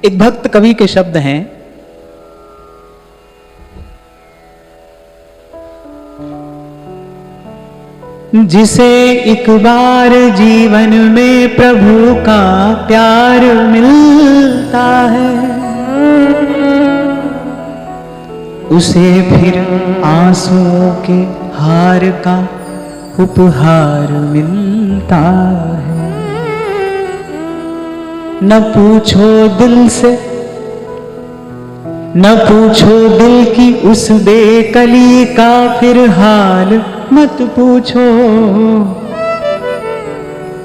एक भक्त कवि के शब्द हैं, जिसे एक बार जीवन में प्रभु का प्यार मिलता है, उसे फिर आंसुओं के हार का उपहार मिलता है। न पूछो दिल से, न पूछो दिल की उस बेकली का फिर हाल मत पूछो।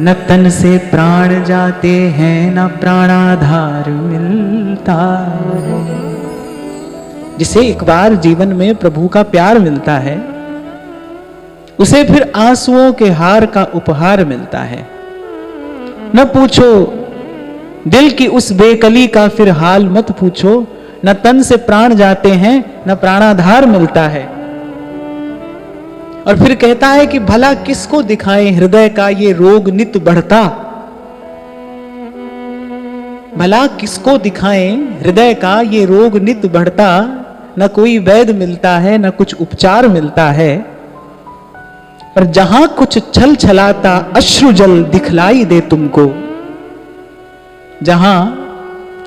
न तन से प्राण जाते हैं, न प्राणाधार मिलता है। जिसे एक बार जीवन में प्रभु का प्यार मिलता है, उसे फिर आंसुओं के हार का उपहार मिलता है। न पूछो दिल की उस बेकली का फिर हाल मत पूछो। न तन से प्राण जाते हैं, न प्राणाधार मिलता है। और फिर कहता है कि भला किसको दिखाएं हृदय का ये रोग नित बढ़ता। भला किसको दिखाएं हृदय का ये रोग नित बढ़ता। न कोई वैद्य मिलता है, न कुछ उपचार मिलता है। पर जहां कुछ छल छलाता अश्रु जल दिखलाई दे तुमको, जहां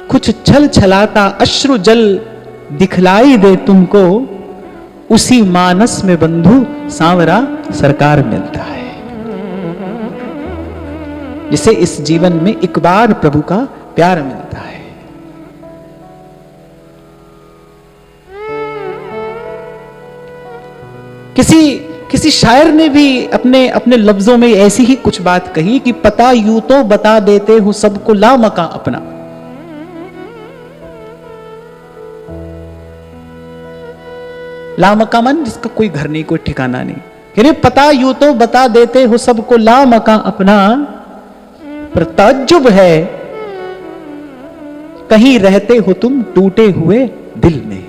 कुछ छल छलाता अश्रु जल दिखलाई दे तुमको, उसी मानस में बंधु सांवरा सरकार मिलता है। जिसे इस जीवन में एक बार प्रभु का प्यार मिलता है। किसी शायर ने भी अपने अपने लफ्जों में ऐसी ही कुछ बात कही कि पता यूं तो बता देते हो सबको लामका अपना। लामका मन जिसका कोई घर नहीं, कोई ठिकाना नहीं। कह रहे पता यूं तो बता देते हो सबको लामका अपना, पर ताज्जुब है कहीं रहते हो तुम टूटे हुए दिल में।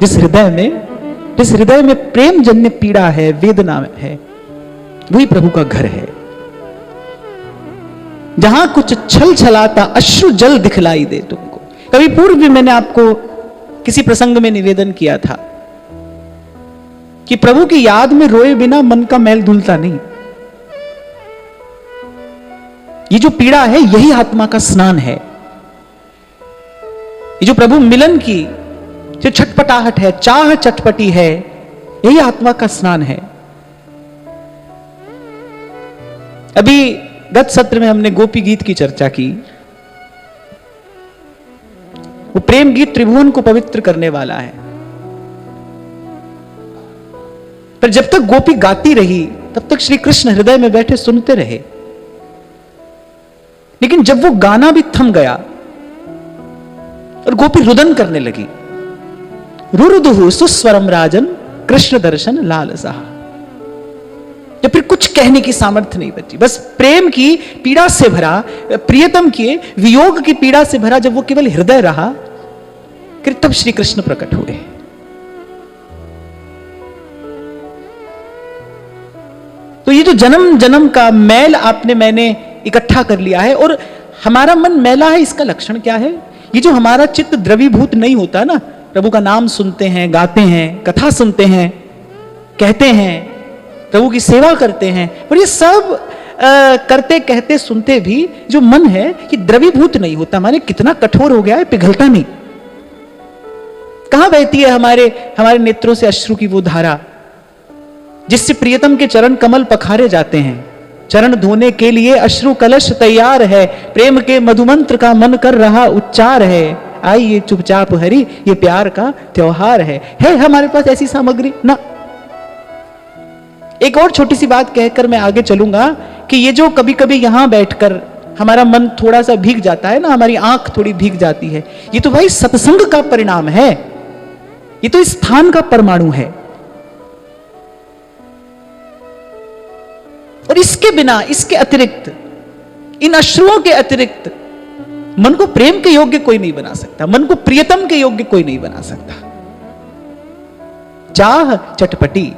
जिस हृदय में प्रेम जन्य पीड़ा है, वेदना है, वही प्रभु का घर है। जहां कुछ छल छलाता अश्रु जल दिखलाई दे तुमको। कभी पूर्व भी मैंने आपको किसी प्रसंग में निवेदन किया था कि प्रभु की याद में रोए बिना मन का मैल धुलता नहीं। ये जो पीड़ा है, यही आत्मा का स्नान है। ये जो प्रभु मिलन की जो छटपटाहट है, चाह चटपटी है, यही आत्मा का स्नान है। अभी गत सत्र में हमने गोपी गीत की चर्चा की। वो प्रेम गीत त्रिभुवन को पवित्र करने वाला है। पर जब तक गोपी गाती रही, तब तक श्री कृष्ण हृदय में बैठे सुनते रहे। लेकिन जब वो गाना भी थम गया और गोपी रुदन करने लगी, रुरुदुहु सुस्वरम राजन कृष्ण दर्शन लालसा, जब फिर कुछ कहने की सामर्थ्य नहीं बची, बस प्रेम की पीड़ा से भरा, प्रियतम के वियोग की पीड़ा से भरा जब वो केवल हृदय रहा, तब श्री कृष्ण प्रकट हुए। तो ये जो जन्म जन्म का मैल आपने मैंने इकट्ठा कर लिया है, और हमारा मन मैला है, इसका लक्षण क्या है? ये जो हमारा चित्त द्रवीभूत नहीं होता ना, प्रभु का नाम सुनते हैं, गाते हैं, कथा सुनते हैं, कहते हैं, प्रभु की सेवा करते हैं, पर ये सब करते कहते सुनते भी जो मन है कि द्रवीभूत नहीं होता। माने कितना कठोर हो गया है, पिघलता नहीं। कहां बहती है हमारे नेत्रों से अश्रु की वो धारा जिससे प्रियतम के चरण कमल पखारे जाते हैं। चरण धोने के लिए अश्रु कलश तैयार है, प्रेम के मधुमंत्र का मन कर रहा उच्चार है। आइए चुपचाप हरि, ये प्यार का त्योहार है हमारे पास ऐसी सामग्री ना। एक और छोटी सी बात कहकर मैं आगे चलूंगा कि ये जो कभी कभी यहां बैठकर हमारा मन थोड़ा सा भीग जाता है ना, हमारी आंख थोड़ी भीग जाती है, ये तो भाई सत्संग का परिणाम है। ये तो स्थान का परमाणु है। और इसके बिना, इसके अतिरिक्त, इन अश्रुओं के अतिरिक्त मन को प्रेम के योग्य कोई नहीं बना सकता, मन को प्रियतम के योग्य कोई नहीं बना सकता। चाह चटपटी,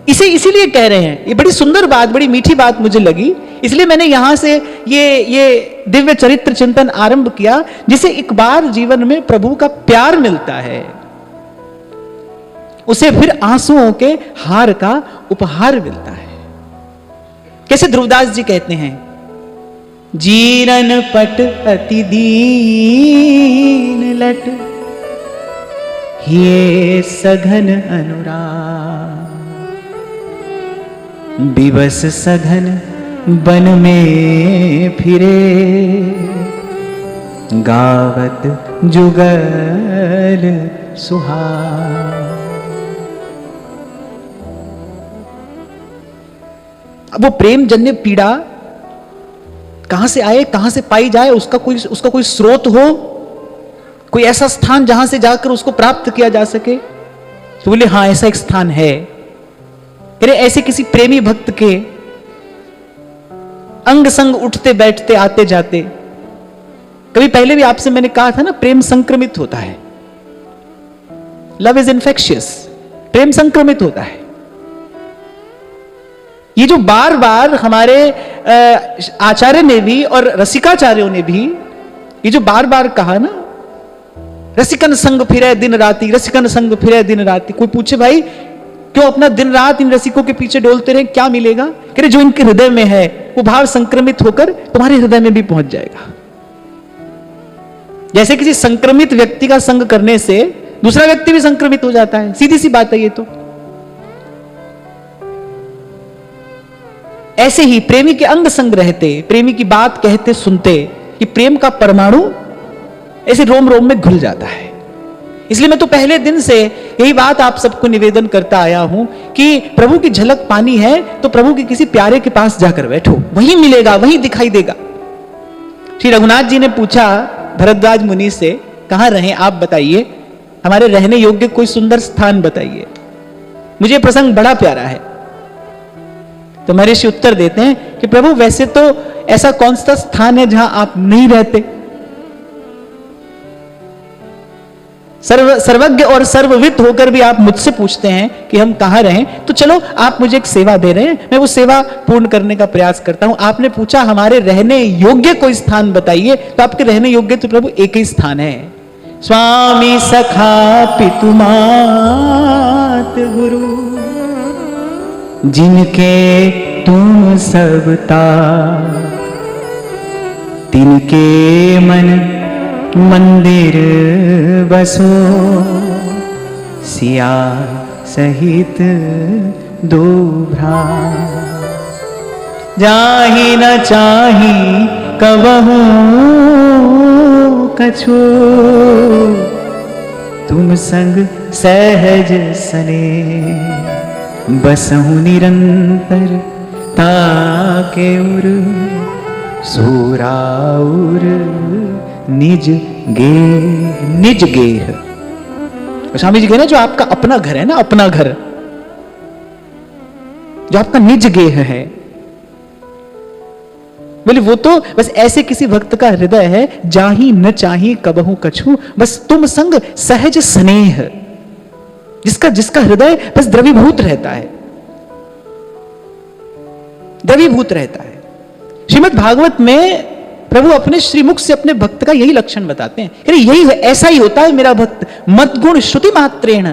इसे इसीलिए कह रहे हैं। ये बड़ी सुंदर बात, बड़ी मीठी बात मुझे लगी इसलिए मैंने यहां से ये दिव्य चरित्र चिंतन आरंभ किया, जिसे एक बार जीवन में प्रभु का प्यार मिलता है उसे फिर आंसुओं के हार का उपहार मिलता है। कैसे ध्रुवदास जी कहते हैं, जीरन पट अति दीन लट ये सघन अनुराग, विवश सघन बन में फिरे, गावत जुगल सुहाग। अब वो प्रेम जन्य पीड़ा कहां से आए, कहां से पाई जाए, उसका कोई स्रोत हो, कोई ऐसा स्थान जहां से जाकर उसको प्राप्त किया जा सके। तो बोले हां ऐसा एक स्थान है। अरे ऐसे किसी प्रेमी भक्त के अंग संग उठते बैठते आते जाते, कभी पहले भी आपसे मैंने कहा था ना, प्रेम संक्रमित होता है। लव इज इन्फेक्शियस, प्रेम संक्रमित होता है। ये जो बार बार हमारे आचार्य ने भी और रसिकाचार्यों ने भी ये जो बार बार कहा ना, रसिकन संग फिरे दिन राती, रसिकन संग फिरे दिन राती। कोई पूछे भाई क्यों अपना दिन रात इन रसिकों के पीछे डोलते रहे, क्या मिलेगा? कह रहे जो इनके हृदय में है वो भाव संक्रमित होकर तुम्हारे हृदय में भी पहुंच जाएगा। जैसे किसी संक्रमित व्यक्ति का संग करने से दूसरा व्यक्ति भी संक्रमित हो जाता है, सीधी सी बात है ये तो। ऐसे ही प्रेमी के अंग संग रहते, प्रेमी की बात कहते सुनते, कि प्रेम का परमाणु ऐसे रोम रोम में घुल जाता है। इसलिए मैं तो पहले दिन से यही बात आप सबको निवेदन करता आया हूं कि प्रभु की झलक पानी है तो प्रभु के किसी प्यारे के पास जाकर बैठो, वहीं मिलेगा, वहीं दिखाई देगा। श्री रघुनाथ जी ने पूछा भरद्वाज मुनि से, कहां रहें आप बताइए, हमारे रहने योग्य कोई सुंदर स्थान बताइए, मुझे प्रसंग बड़ा प्यारा है। तो महर्षि उत्तर देते हैं कि प्रभु वैसे तो ऐसा कौन सा स्थान है जहां आप नहीं रहते? सर्वज्ञ और सर्वविद होकर भी आप मुझसे पूछते हैं कि हम कहां रहें, तो चलो आप मुझे एक सेवा दे रहे हैं, मैं वो सेवा पूर्ण करने का प्रयास करता हूं। आपने पूछा हमारे रहने योग्य कोई स्थान बताइए, तो आपके रहने योग्य तो प्रभु एक ही स्थान है, स्वामी सखा पितु मात गुरु, जिनके तुम सबता, तिनके मन मंदिर बसो, सिया सहित दो भ्रा, जाहि न चाही कबहू कछु, तुम संग सहज सने, बसहु निरंतर ताके उर, सोराउर निज गेह। निज गेह, स्वामी जी कह रहे हैं जो आपका अपना घर है ना, अपना घर जो आपका निज गेह है, बोले वो तो बस ऐसे किसी भक्त का हृदय है, जाही न चाही कबहू कछु, बस तुम संग सहज स्नेह, जिसका हृदय बस द्रवीभूत रहता है, द्रवीभूत रहता है। श्रीमद् भागवत में प्रभु अपने श्रीमुख से अपने भक्त का यही लक्षण बताते हैं, यही ऐसा ही होता है मेरा भक्त, मद्गुण श्रुति मात्रेण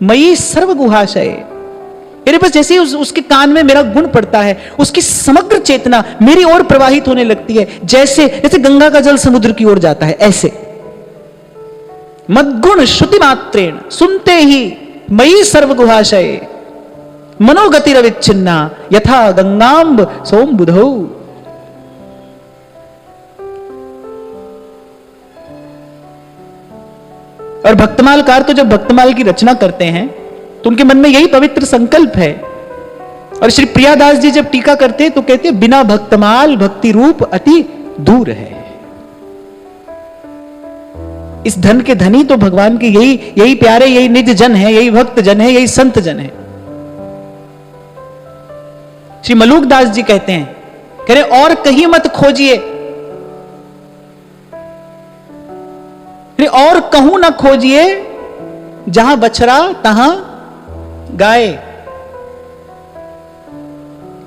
मयि सर्व गुहाशय। मेरे पास जैसे ही उसके कान में मेरा गुण पड़ता है, उसकी समग्र चेतना मेरी ओर प्रवाहित होने लगती है, जैसे गंगा का जल समुद्र की ओर जाता है, ऐसे मद्गुण श्रुति मात्रेण, सुनते ही मयि सर्व गुहाशय, मनोगतिरविच्छिन्ना यथा गंगांब सोम बुधौ। और भक्तमालकार तो जब भक्तमाल की रचना करते हैं तो उनके मन में यही पवित्र संकल्प है। और श्री प्रियादास जी जब टीका करते हैं तो कहते हैं बिना भक्तमाल भक्ति रूप अति दूर है। इस धन के धनी तो भगवान के यही प्यारे, यही निज जन है, यही भक्त जन है, यही संत जन है। श्री मलूकदास जी कहते हैं, कह रहे और कहीं मत खोजिए, और कहूं ना खोजिए, जहां बछड़ा तहां गाय।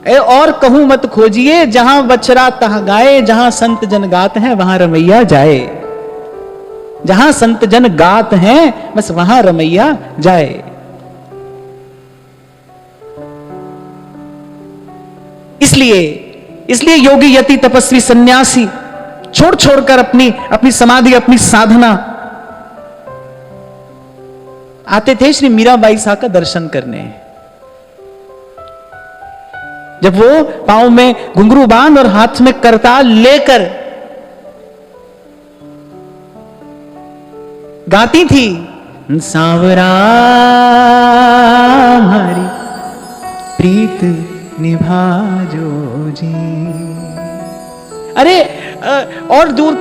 और कहूं मत खोजिए, जहां बछड़ा तहां गाए, जहां संत जन गात हैं वहां रमैया जाए। जहां संत जन गात हैं बस वहां रमैया जाए। इसलिए योगी, यति, तपस्वी, सन्यासी छोड़ छोड़कर अपनी समाधि, अपनी साधना आते थे श्री मीराबाई साहब का दर्शन करने। जब वो पांव में घुंघरू बांध और हाथ में करताल लेकर गाती थी, सांवरा हमारी प्रीत निभाजो जी। अरे और दूर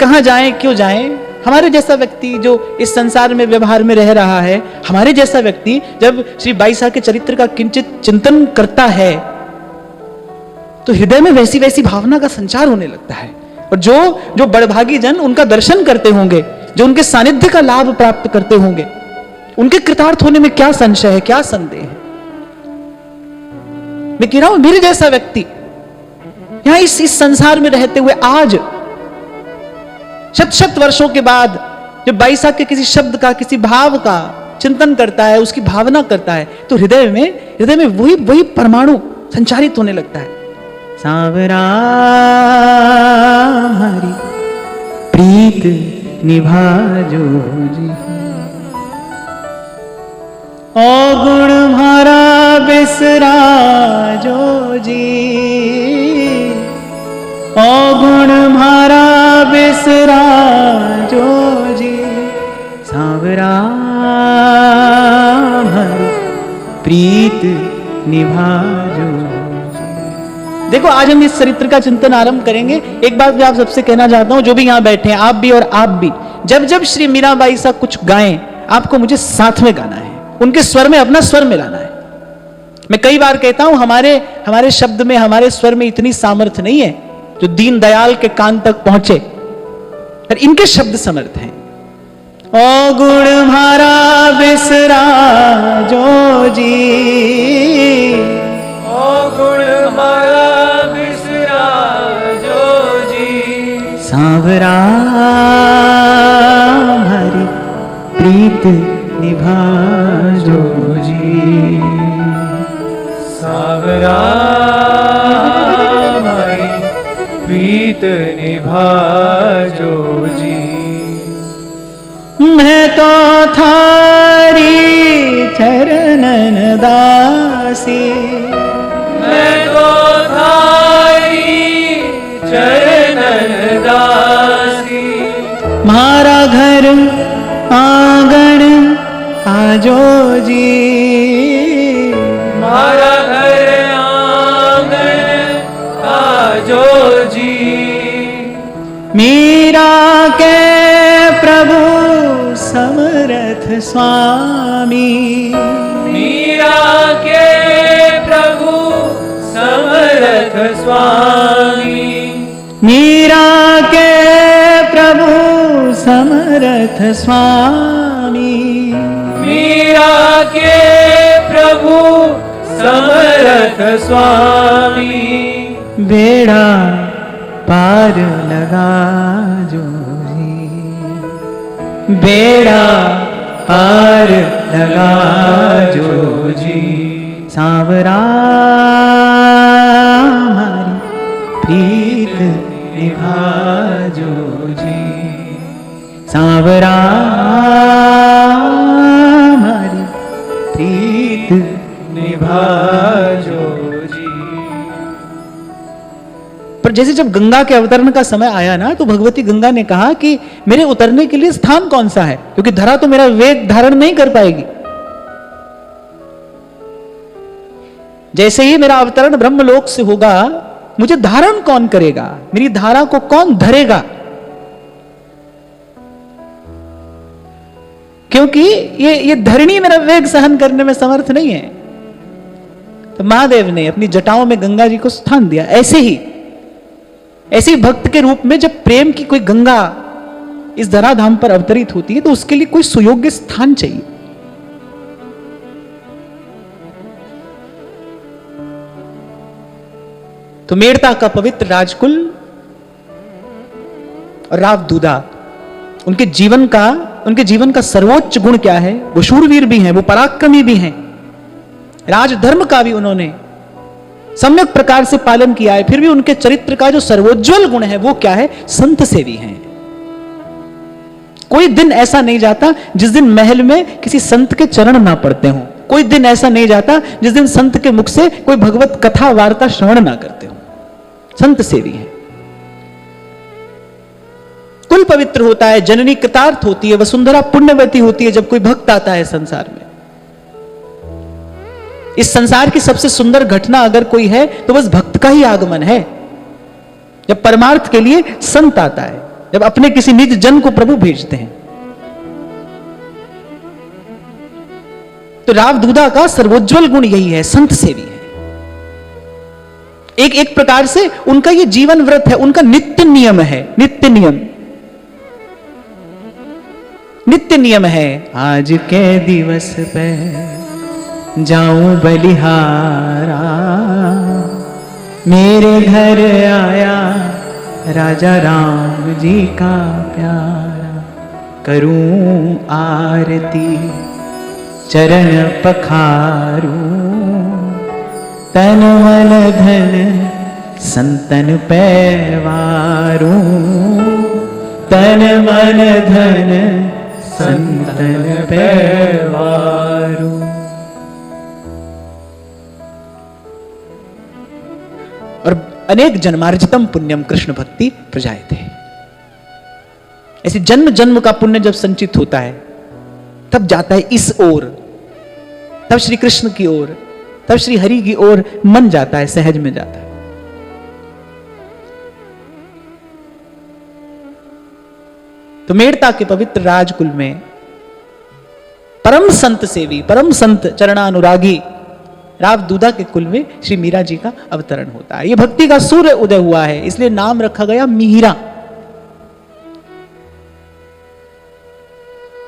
कहां जाएं, क्यों जाएं? हमारे जैसा व्यक्ति जो इस संसार में व्यवहार में रह रहा है, हमारे जैसा व्यक्ति जब श्री बाई साहब के चरित्र का किंचित चिंतन करता है तो हृदय में वैसी वैसी भावना का संचार होने लगता है। और जो बड़भागी जन उनका दर्शन करते होंगे, जो उनके सानिध्य का लाभ प्राप्त करते होंगे, उनके कृतार्थ होने में क्या संशय है, क्या संदेह है। मैं कह रहा हूं मेरे जैसा व्यक्ति यहां इस संसार में रहते हुए आज शत वर्षों के बाद जब बाई साहब के किसी शब्द का, किसी भाव का चिंतन करता है, उसकी भावना करता है, तो हृदय में वही परमाणु संचारित होने लगता है। सांवरा हमारी प्रीत निभाजो जी, अवगुण हमारा बिसराजो जी, अवगुण हमारा बिसराजो जी, सांवरा हमारी प्रीत निभाजो। देखो आज हम इस चरित्र का चिंतन आरंभ करेंगे। एक बात मैं आप सबसे कहना चाहता हूं, जो भी यहां बैठे हैं, आप भी और आप भी, जब श्री मीराबाई साहब कुछ गाएं, आपको मुझे साथ में गाना है, उनके स्वर में अपना स्वर मिलाना है। मैं कई बार कहता हूं हमारे शब्द में, हमारे स्वर में इतनी सामर्थ्य नहीं है जो दीन दयाल के कान तक पहुंचे, पर इनके शब्द समर्थ हैं। ओ गुण हमारा बिसरा जो जी, ओ गुण हमारा बिसरा जो जी, सांवरा हमारी प्रीत निभाजो जी, सांवरा हमारी प्रीत निभाजो जी। मैं तो थारी चरणन दासी, मैं तो थारी चरणन दासी, मारा घर आंगन आजो जी, मारा घर आंगन आजो जी, मीरा के प्रभु समरथ स्वामी, मीरा के प्रभु समरथ स्वामी, मीरा के प्रभु समरथ स्वामी, मीरा के प्रभु समरथ स्वामी, बेड़ा पार लगा जो जी, बेड़ा पार लगा जो जी, सांवरा हमारी प्रीत निभाजो जी, सांवरा हमारी प्रीत निभाजो जी। पर जैसे जब गंगा के अवतरण का समय आया ना, तो भगवती गंगा ने कहा कि मेरे उतरने के लिए स्थान कौन सा है, क्योंकि धरा तो मेरा वेग धारण नहीं कर पाएगी। जैसे ही मेरा अवतरण ब्रह्मलोक से होगा, मुझे धारण कौन करेगा, मेरी धारा को कौन धरेगा, क्योंकि ये धरणी मेरा वेग सहन करने में समर्थ नहीं है। तो महादेव ने अपनी जटाओं में गंगा जी को स्थान दिया। ऐसे ही भक्त के रूप में जब प्रेम की कोई गंगा इस धराधाम पर अवतरित होती है, तो उसके लिए कोई सुयोग्य स्थान चाहिए। तो मेड़ता का पवित्र राजकुल और राव दूधा, उनके जीवन का सर्वोच्च गुण क्या है? वो शूरवीर भी हैं, वो पराक्रमी भी हैं, राजधर्म का भी उन्होंने सम्यक प्रकार से पालन किया है। फिर भी उनके चरित्र का जो सर्वोज्वल गुण है वो क्या है? संत सेवी हैं। कोई दिन ऐसा नहीं जाता जिस दिन महल में किसी संत के चरण ना पड़ते हों। कोई दिन ऐसा नहीं जाता जिस दिन संत के मुख से कोई भगवत कथा वार्ता श्रवण ना करते हो। संत सेवी हैं। कुल पवित्र होता है, जननी कृतार्थ होती है, वसुंधरा पुण्यवती होती है जब कोई भक्त आता है संसार में। इस संसार की सबसे सुंदर घटना अगर कोई है तो बस भक्त का ही आगमन है। जब परमार्थ के लिए संत आता है, जब अपने किसी निज जन को प्रभु भेजते हैं। तो राव दूधा का सर्वोज्वल गुण यही है, संत सेवी है। एक प्रकार से उनका ये जीवन व्रत है, उनका नित्य नियम है। नित्य नियम है, आज के दिवस पे जाऊं बलिहारा, मेरे घर आया राजा राम जी का प्यारा, करूं आरती चरण पखारूं, तन मन धन संतन पैवारूं, तन मन धन संतन पैवारूं। और अनेक जन्मार्जितम पुण्यम कृष्ण भक्ति प्रजायते। ऐसे जन्म जन्म का पुण्य जब संचित होता है तब जाता है इस ओर, तब श्री कृष्ण की ओर, तब श्री हरि की ओर मन जाता है, सहज में जाता है। तो मेड़ता के पवित्र राजकुल में परम संत सेवी, परम संत चरणानुरागी राव दूधा के कुल में श्री मीरा जी का अवतरण होता है। यह भक्ति का सूर्य उदय हुआ है, इसलिए नाम रखा गया मिहिरा।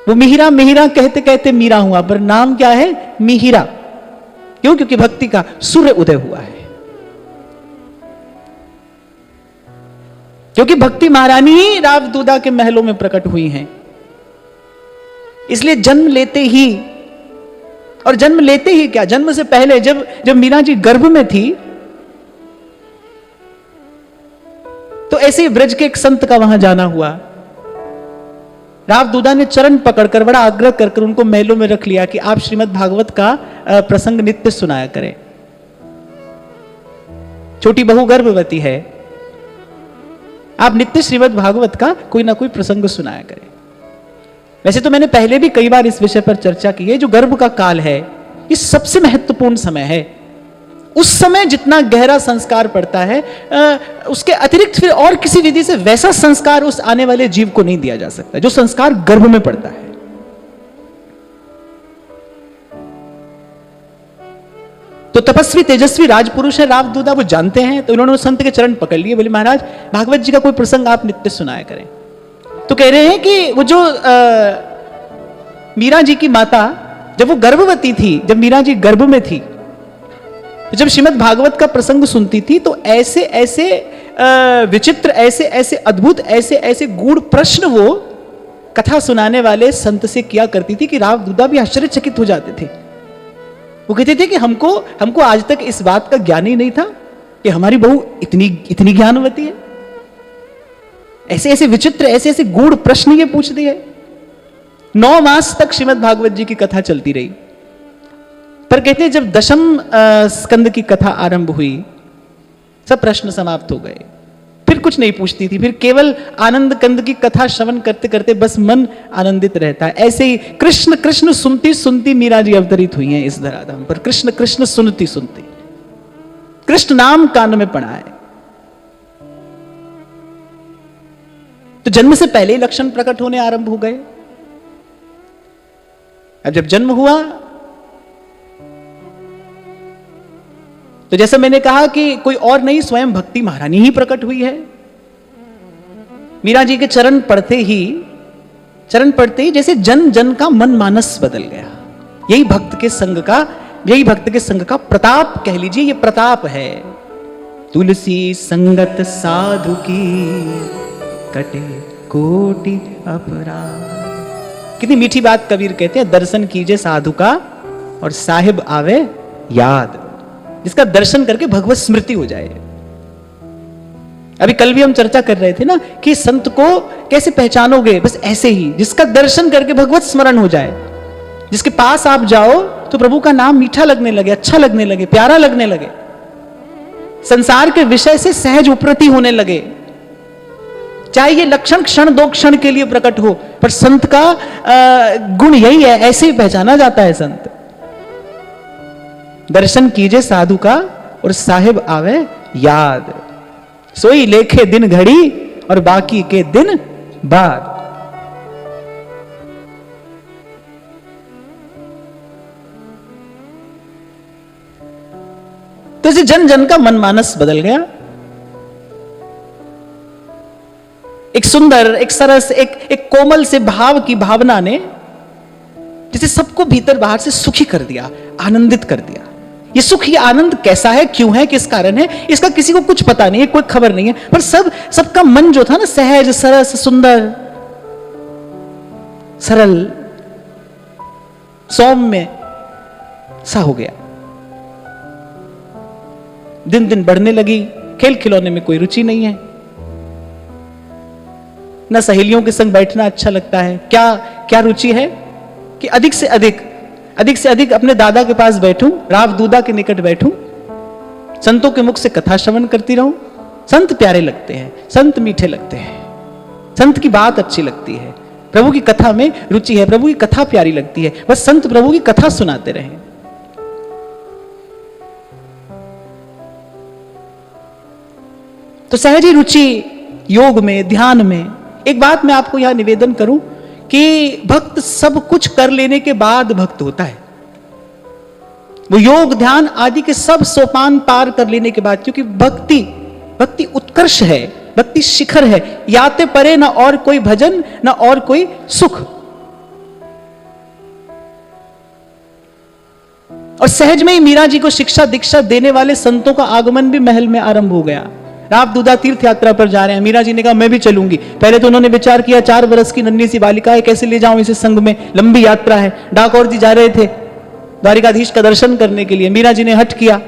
वो मिहिरा मिहिरा कहते कहते मीरा हुआ, पर नाम क्या है? मिहिरा। क्यों? क्योंकि भक्ति का सूर्य उदय हुआ है। क्योंकि भक्ति महारानी ही राव दूधा के महलों में प्रकट हुई हैं, इसलिए जन्म लेते ही, और जन्म लेते ही क्या, जन्म से पहले जब मीरा जी गर्भ में थी तो ऐसे ही ब्रज के एक संत का वहां जाना हुआ। राव दूधा ने चरण पकड़कर बड़ा आग्रह कर उनको महलों में रख लिया कि आप श्रीमद् भागवत का प्रसंग नित्य सुनाया करें। छोटी बहू गर्भवती है, आप नित्य श्रीमद् भागवत का कोई ना कोई प्रसंग सुनाया करें। वैसे तो मैंने पहले भी कई बार इस विषय पर चर्चा की है। जो गर्भ का काल है ये सबसे महत्वपूर्ण समय है। उस समय जितना गहरा संस्कार पड़ता है उसके अतिरिक्त फिर और किसी विधि से वैसा संस्कार उस आने वाले जीव को नहीं दिया जा सकता जो संस्कार गर्भ में पड़ता है। तो तपस्वी तेजस्वी राजपुरुष है राव दूधा, वो जानते हैं। तो उन्होंने उस संत के चरण पकड़ लिए, बोले महाराज भागवत जी का कोई प्रसंग आप नित्य सुनाया करें। तो कह रहे हैं कि वो जो मीरा जी की माता जब वो गर्भवती थी, जब मीरा जी गर्भ में थी, तो जब श्रीमद् भागवत का प्रसंग सुनती थी तो ऐसे ऐसे विचित्र, ऐसे ऐसे अद्भुत, ऐसे ऐसे गूढ़ प्रश्न वो कथा सुनाने वाले संत से किया करती थी कि राव दूधा भी आश्चर्यचकित हो जाते थे। वो कहते थे कि हमको आज तक इस बात का ज्ञान ही नहीं था कि हमारी बहू इतनी ज्ञानवती है। ऐसे ऐसे विचित्र, ऐसे ऐसे गूढ़ प्रश्न ये पूछती है। 9 मास तक श्रीमद् भागवत जी की कथा चलती रही, पर कहते हैं जब 10वें स्कंद की कथा आरंभ हुई सब प्रश्न समाप्त हो गए। फिर कुछ नहीं पूछती थी, फिर केवल आनंद कंद की कथा श्रवण करते करते बस मन आनंदित रहता है। ऐसे ही कृष्ण कृष्ण सुनती सुनती मीरा जी अवतरित हुई हैं इस धराधाम पर। कृष्ण कृष्ण सुनती सुनती कृष्ण नाम कान में पड़ा है। तो जन्म से पहले ही लक्षण प्रकट होने आरंभ हो गए। अब जब जन्म हुआ तो जैसा मैंने कहा कि कोई और नहीं, स्वयं भक्ति महारानी ही प्रकट हुई है। मीरा जी के चरण पढ़ते ही जैसे जन जन का मन मानस बदल गया। यही भक्त के संग का प्रताप कह लीजिए, ये प्रताप है। तुलसी संगत साधु की कटे कोटि अपराध। कितनी मीठी बात कबीर कहते हैं, दर्शन कीजिए साधु का और साहिब आवे याद। जिसका दर्शन करके भगवत स्मृति हो जाए। अभी कल भी हम चर्चा कर रहे थे ना कि संत को कैसे पहचानोगे, बस ऐसे ही जिसका दर्शन करके भगवत स्मरण हो जाए, जिसके पास आप जाओ तो प्रभु का नाम मीठा लगने लगे, अच्छा लगने लगे, प्यारा लगने लगे, संसार के विषय से सहज उपरति होने लगे। चाहे ये लक्षण क्षण दो क्षण के लिए प्रकट हो, पर संत का गुण यही है, ऐसे ही पहचाना जाता है संत। दर्शन कीजिए साधु का और साहिब आवे याद। सोई लेखे दिन घड़ी और बाकी के दिन बाद। तो इसे जन जन का मनमानस बदल गया। एक सुंदर, एक सरस, एक कोमल से भाव की भावना ने जिसे सबको भीतर बाहर से सुखी कर दिया, आनंदित कर दिया। ये सुख, ये आनंद कैसा है, क्यों है, किस कारण है, इसका किसी को कुछ पता नहीं है, कोई खबर नहीं है, पर सबका मन जो था ना सहज, सरस, सुंदर, सरल, सौम्य सा हो गया। दिन दिन बढ़ने लगी। खेल खिलौने में कोई रुचि नहीं है, ना सहेलियों के संग बैठना अच्छा लगता है। क्या रुचि है कि अधिक से अधिक अपने दादा के पास बैठूं, राव दूदा के निकट बैठूं, संतों के मुख से कथा श्रवण करती रहूं। संत प्यारे लगते हैं, संत मीठे लगते हैं, संत की बात अच्छी लगती है, प्रभु की कथा में रुचि है, प्रभु की कथा प्यारी लगती है, बस संत प्रभु की कथा सुनाते रहें। तो सहज ही रुचि योग में, ध्यान में। एक बात मैं आपको यहां निवेदन करूं कि भक्त सब कुछ कर लेने के बाद भक्त होता है। वो योग ध्यान आदि के सब सोपान पार कर लेने के बाद, क्योंकि भक्ति उत्कर्ष है, भक्ति शिखर है। याते परे ना और कोई भजन, ना और कोई सुख। और सहज में ही मीरा जी को शिक्षा दीक्षा देने वाले संतों का आगमन भी महल में आरंभ हो गया। राव दूदा तीर्थ यात्रा पर जा रहे हैं, मीरा जी ने कहा मैं भी चलूंगी। पहले तो उन्होंने विचार किया 4 वर्ष की नन्ही सी बालिका है, कैसे ले जाऊं इसे संग में, लंबी यात्रा है। डाकोर जी जा रहे थे द्वारिकाधीश का दर्शन करने के लिए, मीरा जी ने हट किया,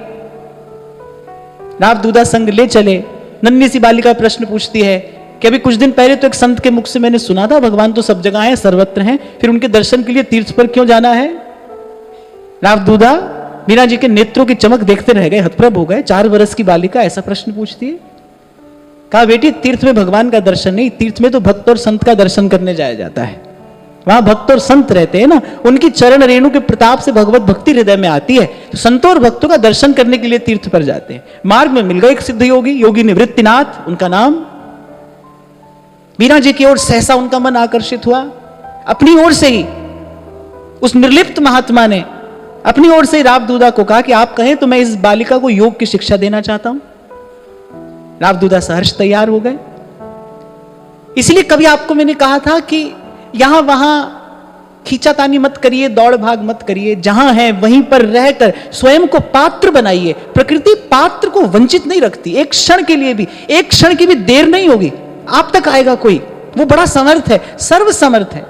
राव दूदा संग ले चले। नन्ही सी बालिका प्रश्न पूछती है कि अभी कुछ दिन पहले तो एक संत के मुख से मैंने सुना था भगवान तो सब जगह है, सर्वत्र हैं, फिर उनके दर्शन के लिए तीर्थ पर क्यों जाना है? राव दूदा मीरा जी के नेत्रों की चमक देखते रह गए, हतप्रभ हो गए। 4 वर्ष की बालिका ऐसा प्रश्न पूछती है। कहा बेटी तीर्थ में भगवान का दर्शन नहीं, तीर्थ में तो भक्त और संत का दर्शन करने जाया जाता है। वहां भक्त और संत रहते हैं ना, उनकी चरण रेणु के प्रताप से भगवत भक्ति हृदय में आती है, तो संतों और भक्तों का दर्शन करने के लिए तीर्थ पर जाते हैं। मार्ग में मिल गए एक सिद्ध योगी, योगी निवृत्तिनाथ उनका नाम। मीरा जी की ओर सहसा उनका मन आकर्षित हुआ। अपनी ओर से ही उस निर्लिप्त महात्मा ने अपनी ओर से राव दूदा को कहा कि आप कहें तो मैं इस बालिका को योग की शिक्षा देना चाहता हूं। राव दूदा सहर्ष तैयार हो गए। इसलिए कभी आपको मैंने कहा था कि यहां वहां खींचातानी मत करिए, दौड़ भाग मत करिए, जहां है वहीं पर रहकर स्वयं को पात्र बनाइए। प्रकृति पात्र को वंचित नहीं रखती, एक क्षण के लिए भी, एक क्षण की भी देर नहीं होगी आप तक आएगा कोई। वो बड़ा समर्थ है, सर्व समर्थ है।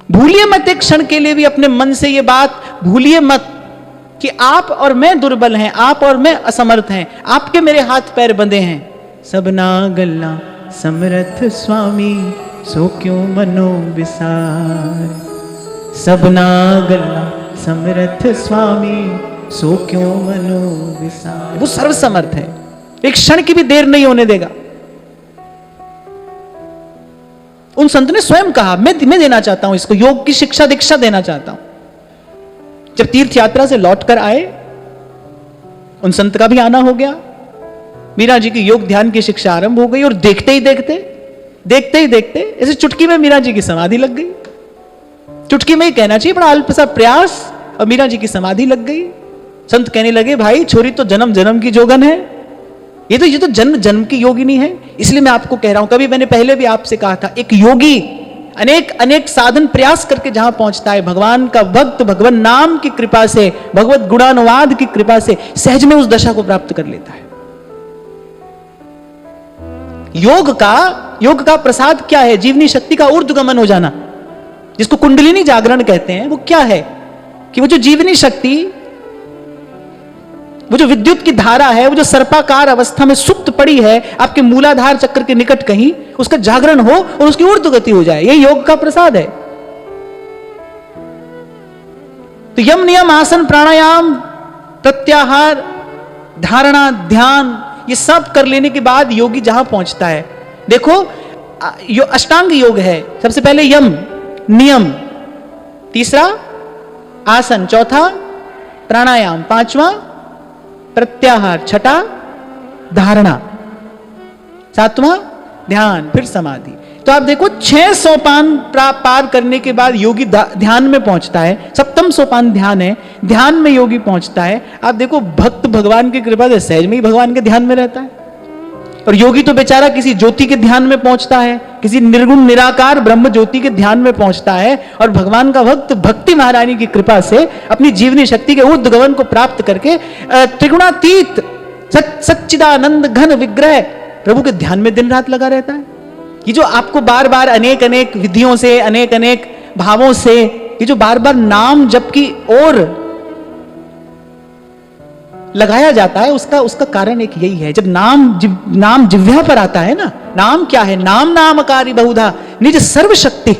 भूलिए मत एक क्षण के लिए भी अपने मन से ये बात भूलिए मत कि आप और मैं दुर्बल हैं, आप और मैं असमर्थ हैं, आपके मेरे हाथ पैर बंधे हैं। सबना गल्ला समर्थ स्वामी सो क्यों मनो विसार, सबना गल्ला समर्थ स्वामी सो क्यों मनो विसार। वो सर्व समर्थ है, एक क्षण की भी देर नहीं होने देगा। उन संत ने स्वयं कहा मैं देना चाहता हूं इसको, योग की शिक्षा दीक्षा देना चाहता हूं। जब तीर्थ यात्रा से लौटकर आए, उन संत का भी आना हो गया। मीरा जी की योग ध्यान की शिक्षा आरंभ हो गई और देखते ही देखते ऐसे चुटकी में मीरा जी की समाधि लग गई। चुटकी में ही कहना चाहिए, बड़ा अल्प सा प्रयास और मीरा जी की समाधि लग गई। संत कहने लगे भाई छोरी तो जन्म जन्म की जोगन है, ये तो जन्म जन्म की योगिनी है। इसलिए मैं आपको कह रहा हूं, कभी मैंने पहले भी आपसे कहा था, एक योगी अनेक साधन प्रयास करके जहां पहुंचता है, भगवान का भक्त भगवान नाम की कृपा से, भगवत गुणानुवाद की कृपा से सहज में उस दशा को प्राप्त कर लेता है। योग का प्रसाद क्या है? जीवनी शक्ति का ऊर्ध्वगमन हो जाना, जिसको कुंडलिनी जागरण कहते हैं। वो क्या है कि वो जो जीवनी शक्ति, वो जो विद्युत की धारा है, वो जो सर्पाकार अवस्था में सुप्त पड़ी है आपके मूलाधार चक्र के निकट कहीं, उसका जागरण हो और उसकी ऊर्ध्व गति हो जाए, ये योग का प्रसाद है। तो यम नियम आसन प्राणायाम प्रत्याहार धारणा ध्यान ये सब कर लेने के बाद योगी जहां पहुंचता है, देखो अष्टांग योग है। सबसे पहले यम नियम, तीसरा आसन, चौथा प्राणायाम, पांचवा प्रत्याहार, छठा धारणा, सातवां ध्यान, फिर समाधि। तो आप देखो 6 सोपान पार करने के बाद योगी ध्यान में पहुंचता है। सप्तम सोपान ध्यान है, ध्यान में योगी पहुंचता है। आप देखो भक्त भगवान की कृपा से सहज में ही भगवान के ध्यान में रहता है। और योगी तो बेचारा किसी ज्योति के ध्यान में पहुंचता है, किसी निर्गुण निराकार ब्रह्म ज्योति के ध्यान में पहुंचता है। और भगवान का भक्त भक्ति महारानी की कृपा से अपनी जीवनी शक्ति के ऊर्ध्वगमन को प्राप्त करके त्रिगुणातीत सच्चिदानंद घन विग्रह प्रभु के ध्यान में दिन रात लगा रहता है। ये जो आपको बार बार अनेक अनेक विधियों से, अनेक अनेक भावों से, ये जो बार बार नाम जप की ओर लगाया जाता है, उसका कारण एक यही है। जब नाम जिह्वा पर आता है ना, नाम क्या है? नाम नामकारी बहुधा निज सर्वशक्ति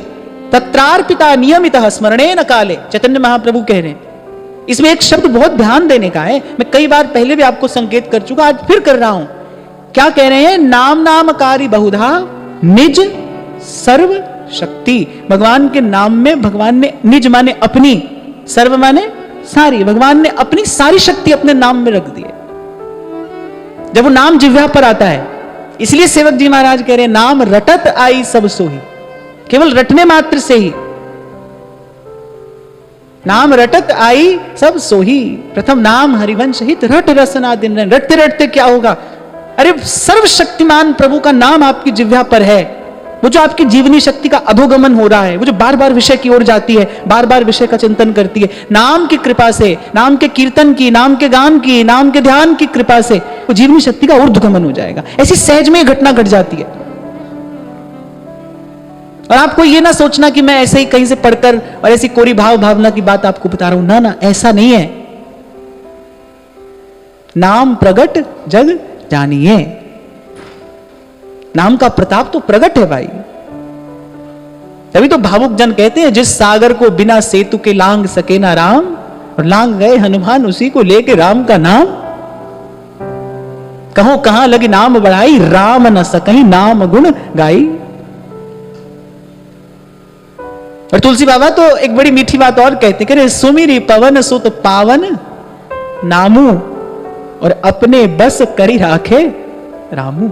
तत्रार्पिता नियमितः स्मरणेन काले, चैतन्य महाप्रभु कह रहे हैं। इसमें एक शब्द बहुत ध्यान देने का है, मैं कई बार पहले भी आपको संकेत कर चुका, आज फिर कर रहा हूं। क्या कह रहे हैं? नाम नामकारी बहुधा निज सर्व शक्ति। भगवान के नाम में भगवान ने निज माने अपनी, सर्व माने सारी, भगवान ने अपनी सारी शक्ति अपने नाम में रख दी है। जब वो नाम जिह्वा पर आता है, इसलिए सेवक जी महाराज कह रहे हैं नाम रटत आई सब सोही। केवल रटने मात्र से ही नाम रटत आई सब सोही, प्रथम नाम हरिवंश हित रट रसना दिन। रटते रटते क्या होगा? अरे सर्वशक्तिमान प्रभु का नाम आपकी जिह्वा पर है। वो जो आपकी जीवनी शक्ति का अधोगमन हो रहा है, वो जो बार बार विषय की ओर जाती है, बार बार विषय का चिंतन करती है, नाम की कृपा से, नाम के कीर्तन की, नाम के गान की, नाम के ध्यान की कृपा से वो जीवनी शक्ति का ऊर्ध्वगमन हो जाएगा। ऐसी सहज में घटना घट जाती है। और आपको ये ना सोचना कि मैं ऐसे ही कहीं से पढ़कर और ऐसी कोरी भावना की बात आपको बता रहा हूं, ना, ऐसा नहीं है। नाम प्रगट जग जानिए, नाम का प्रताप तो प्रगट है भाई। तभी तो भावुक जन कहते हैं, जिस सागर को बिना सेतु के लांग सके ना राम, और लांग गए हनुमान उसी को लेके राम का नाम। कहो कहां लगी नाम बढ़ाई, राम न सकहीं नाम गुण गाई। और तुलसी बाबा तो एक बड़ी मीठी बात और कहते, कह रहे सुमिरी पवन सुत पावन नामू, और अपने बस करी राखे रामू।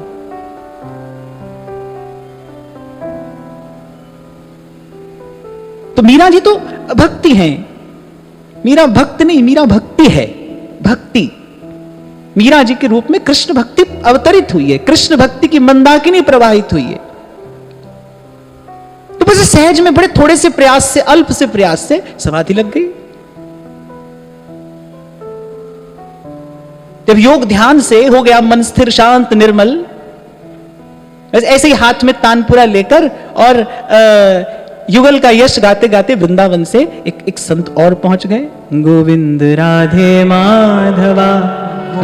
तो मीरा जी तो भक्ति हैं। मीरा भक्त नहीं, मीरा भक्ति है। भक्ति मीरा जी के रूप में कृष्ण भक्ति अवतरित हुई है, कृष्ण भक्ति की मंदाकिनी प्रवाहित हुई है। तो बस सहज में बड़े थोड़े से प्रयास से, अल्प से प्रयास से समाधि लग गई। जब योग ध्यान से हो गया मन स्थिर शांत निर्मल, ऐसे ही हाथ में तानपुरा लेकर और युगल का यश गाते गाते वृंदावन से एक संत और पहुंच गए। गोविंद राधे माधवा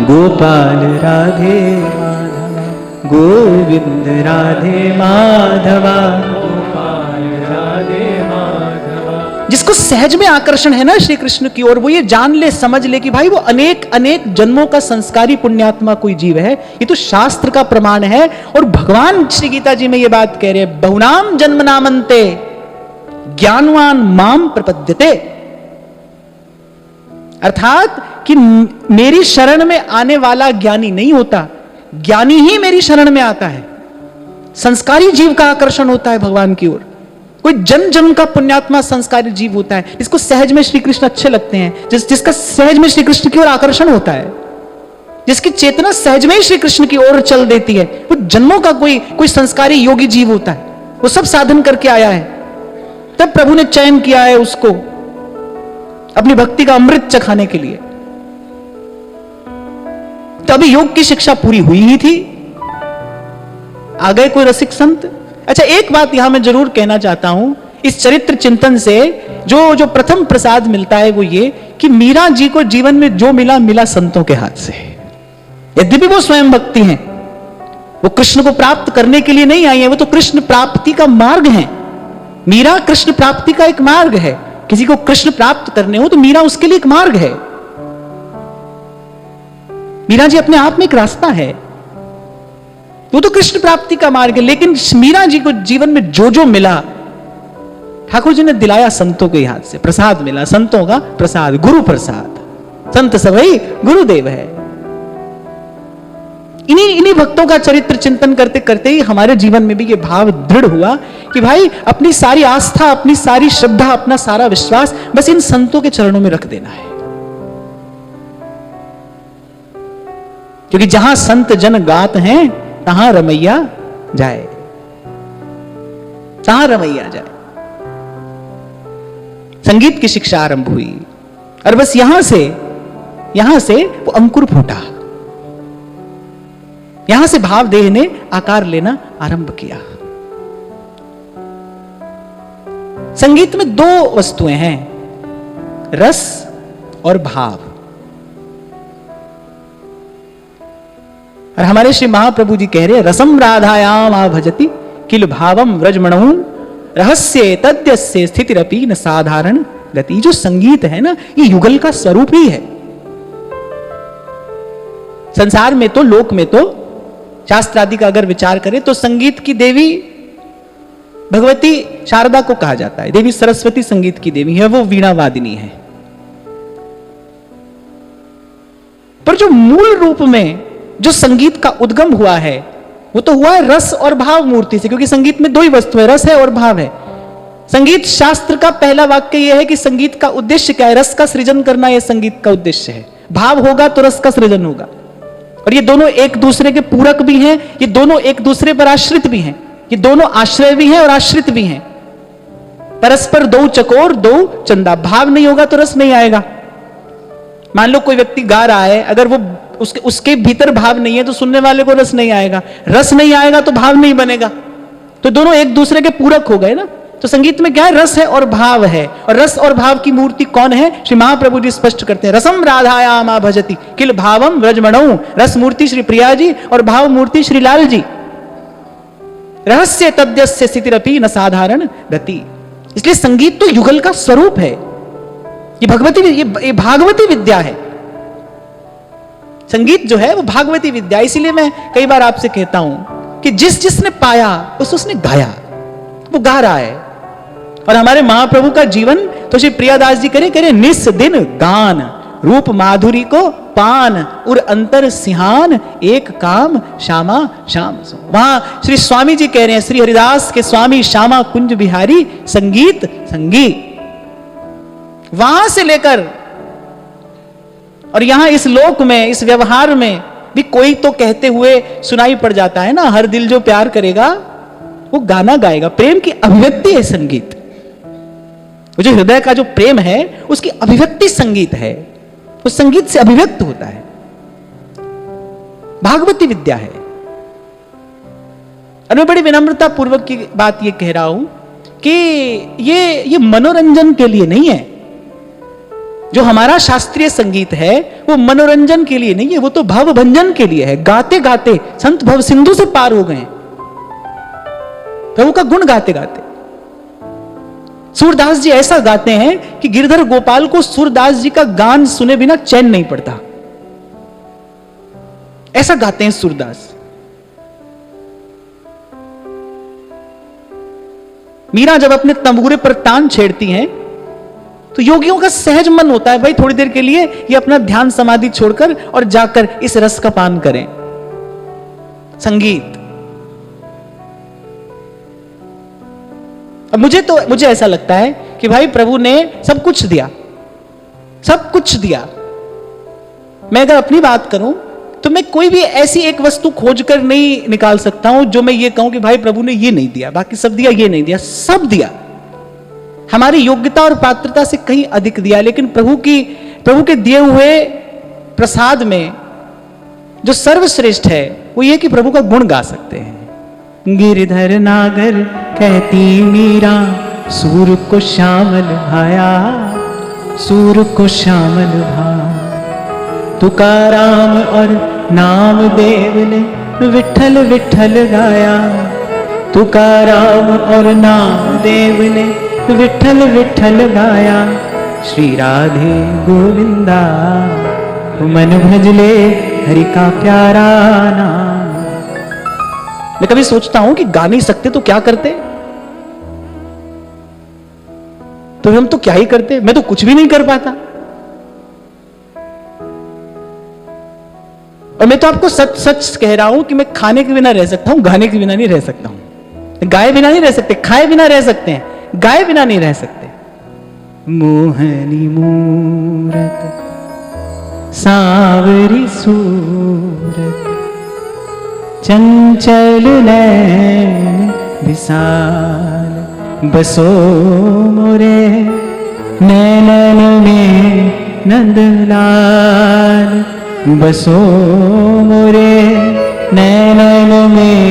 गोपाल राधे माधवा, गोविंद राधे माधवा गोपाल राधे माधवा। जिसको सहज में आकर्षण है ना श्री कृष्ण की ओर, वो ये जान ले, समझ ले कि भाई वो अनेक अनेक जन्मों का संस्कारी पुण्यात्मा कोई जीव है। ये तो शास्त्र का प्रमाण है। और भगवान श्री गीता जी में ये बात कह रहे हैं, बहुनाम जन्म नामन्ते ज्ञानवान माम प्रपद्यते। अर्थात कि मेरी शरण में आने वाला ज्ञानी नहीं होता, ज्ञानी ही मेरी शरण में आता है। संस्कारी जीव का आकर्षण होता है भगवान की ओर। कोई जन्म जन्म का पुण्यात्मा संस्कारी जीव होता है, जिसको सहज में श्री कृष्ण अच्छे लगते हैं, जिसका सहज में श्री कृष्ण की ओर आकर्षण होता है, जिसकी चेतना सहज में ही श्री कृष्ण की ओर चल देती है। वो जन्मों का कोई संस्कारी योगी जीव होता है। वो सब साधन करके आया है, तब प्रभु ने चयन किया है उसको अपनी भक्ति का अमृत चखाने के लिए। तभी योग की शिक्षा पूरी हुई ही थी। आ गए कोई रसिक संत। अच्छा, एक बात यहां मैं जरूर कहना चाहता हूं, इस चरित्र चिंतन से जो प्रथम प्रसाद मिलता है वो ये कि मीरा जी को जीवन में जो मिला, मिला संतों के हाथ से। यद्यपि वो स्वयं भक्ति हैं, वो कृष्ण को प्राप्त करने के लिए नहीं आई है, वो तो कृष्ण प्राप्ति का मार्ग है। मीरा कृष्ण प्राप्ति का एक मार्ग है। किसी को कृष्ण प्राप्त करने हो तो मीरा उसके लिए एक मार्ग है। मीरा जी अपने आप में एक रास्ता है, वो तो कृष्ण प्राप्ति का मार्ग है। लेकिन मीरा जी को जीवन में जो जो मिला, ठाकुर जी ने दिलाया संतों के हाथ से। प्रसाद मिला, संतों का प्रसाद, गुरु प्रसाद। संत सभई गुरुदेव है। इन्हीं भक्तों का चरित्र चिंतन करते करते ही हमारे जीवन में भी ये भाव दृढ़ हुआ कि भाई अपनी सारी आस्था, अपनी सारी श्रद्धा, अपना सारा विश्वास बस इन संतों के चरणों में रख देना है। क्योंकि जहां संत जन गात हैं तहां रमैया जाए, तहां रमैया जाए। संगीत की शिक्षा आरंभ हुई और बस यहां से वो अंकुर फूटा। यहां से भाव देह ने आकार लेना आरंभ किया। संगीत में दो वस्तुएं हैं, रस और भाव। और हमारे श्री महाप्रभु जी कह रहे हैं, रसम राधायाम आभजति किल भावम व्रजमणौ रहस्य तद्यस्य स्थितिरपि न साधारण गति। जो संगीत है ना, ये युगल का स्वरूप ही है। संसार में तो, लोक में तो, शास्त्र आदि का अगर विचार करें तो संगीत की देवी भगवती शारदा को कहा जाता है। देवी सरस्वती संगीत की देवी है, वो वीणा वादिनी है। पर जो मूल रूप में जो संगीत का उद्गम हुआ है वो तो हुआ है रस और भाव मूर्ति से। क्योंकि संगीत में दो ही वस्तु है, रस है और भाव है। संगीत शास्त्र का पहला वाक्य यह है कि संगीत का उद्देश्य क्या है? रस का सृजन करना, यह संगीत का उद्देश्य है। भाव होगा तो रस का सृजन होगा। और ये दोनों एक दूसरे के पूरक भी हैं, ये दोनों एक दूसरे पर आश्रित भी हैं, ये दोनों आश्रय भी हैं और आश्रित भी हैं। परस्पर दो चकोर दो चंदा। भाव नहीं होगा तो रस नहीं आएगा। मान लो कोई व्यक्ति गा रहा है, अगर वो उसके भीतर भाव नहीं है तो सुनने वाले को रस नहीं आएगा। रस नहीं आएगा तो भाव नहीं बनेगा। तो दोनों एक दूसरे के पूरक हो गए ना। तो संगीत में क्या है? रस है और भाव है। और रस और भाव की मूर्ति कौन है? श्री महाप्रभु जी स्पष्ट करते हैं, रसम राधायाम आभजति किल भावम व्रजमणौ। रस मूर्ति श्री प्रिया जी और भाव मूर्ति श्री लाल जी। रहस्य तद्यस्य स्थितिरपि न साधारण गति। इसलिए संगीत तो युगल का स्वरूप है। ये भागवती विद्या है। संगीत जो है वो भागवती विद्या। इसीलिए मैं कई बार आपसे कहता हूं कि जिसने पाया उसने गाया, वो गा रहा है। और हमारे महाप्रभु का जीवन तो श्री प्रियादास जी करे निस दिन गान, रूप माधुरी को पान, उर अंतर सिहान, एक काम श्यामा श्याम सो। वहां श्री स्वामी जी कह रहे हैं, श्री हरिदास के स्वामी श्यामा कुंज बिहारी संगीत संगीत। वहां से लेकर और यहां इस लोक में, इस व्यवहार में भी कोई तो कहते हुए सुनाई पड़ जाता है ना, हर दिल जो प्यार करेगा वो गाना गाएगा। प्रेम की अभिव्यक्ति है संगीत। वो जो हृदय का जो प्रेम है उसकी अभिव्यक्ति संगीत है। वो संगीत से अभिव्यक्त होता है। भागवती विद्या है। और मैं बड़ी विनम्रता पूर्वक की बात ये कह रहा हूं कि ये मनोरंजन के लिए नहीं है। जो हमारा शास्त्रीय संगीत है वो मनोरंजन के लिए नहीं है, वो तो भवभंजन के लिए है। गाते गाते संत भव सिंधु से पार हो गए प्रभु का गुण गाते गाते। सूरदास जी ऐसा गाते हैं कि गिरधर गोपाल को सूरदास जी का गान सुने बिना चैन नहीं पड़ता। ऐसा गाते हैं सूरदास। मीरा जब अपने तंबूरे पर तान छेड़ती हैं तो योगियों का सहज मन होता है, भाई थोड़ी देर के लिए ये अपना ध्यान समाधि छोड़कर और जाकर इस रस का पान करें। संगीत। अब मुझे ऐसा लगता है कि भाई प्रभु ने सब कुछ दिया, सब कुछ दिया। मैं अगर अपनी बात करूं तो मैं कोई भी ऐसी एक वस्तु खोजकर नहीं निकाल सकता हूं जो मैं ये कहूं कि भाई प्रभु ने ये नहीं दिया, बाकी सब दिया, ये नहीं दिया। सब दिया, हमारी योग्यता और पात्रता से कहीं अधिक दिया। लेकिन प्रभु के दिए हुए प्रसाद में जो सर्वश्रेष्ठ है वो ये कि प्रभु का गुण गा सकते हैं। गिरधर नागर कहती मीरा, सूर को श्यामल भाया, सूर को श्यामल भाया। तुकाराम और नामदेव ने विठल विठल गाया, तुकाराम और नामदेव ने विठल विठल गाया। श्री राधे गोविंदा मन भजले हरि का प्यारा नाम। मैं कभी सोचता हूं कि गा नहीं सकते तो क्या करते, तो हम तो क्या ही करते। मैं तो कुछ भी नहीं कर पाता। और मैं तो आपको सच सच कह रहा हूं कि मैं खाने के बिना रह सकता हूं, गाने के बिना नहीं रह सकता हूं। गाए बिना नहीं रह सकते, खाए बिना रह सकते हैं, गाए बिना नहीं रह सकते। मोहनी मूरत सांवरी सूरत, चंचल नैन विशाल, बसो मोरे नैनन में नंदलाल, बसो मोरे नैनन में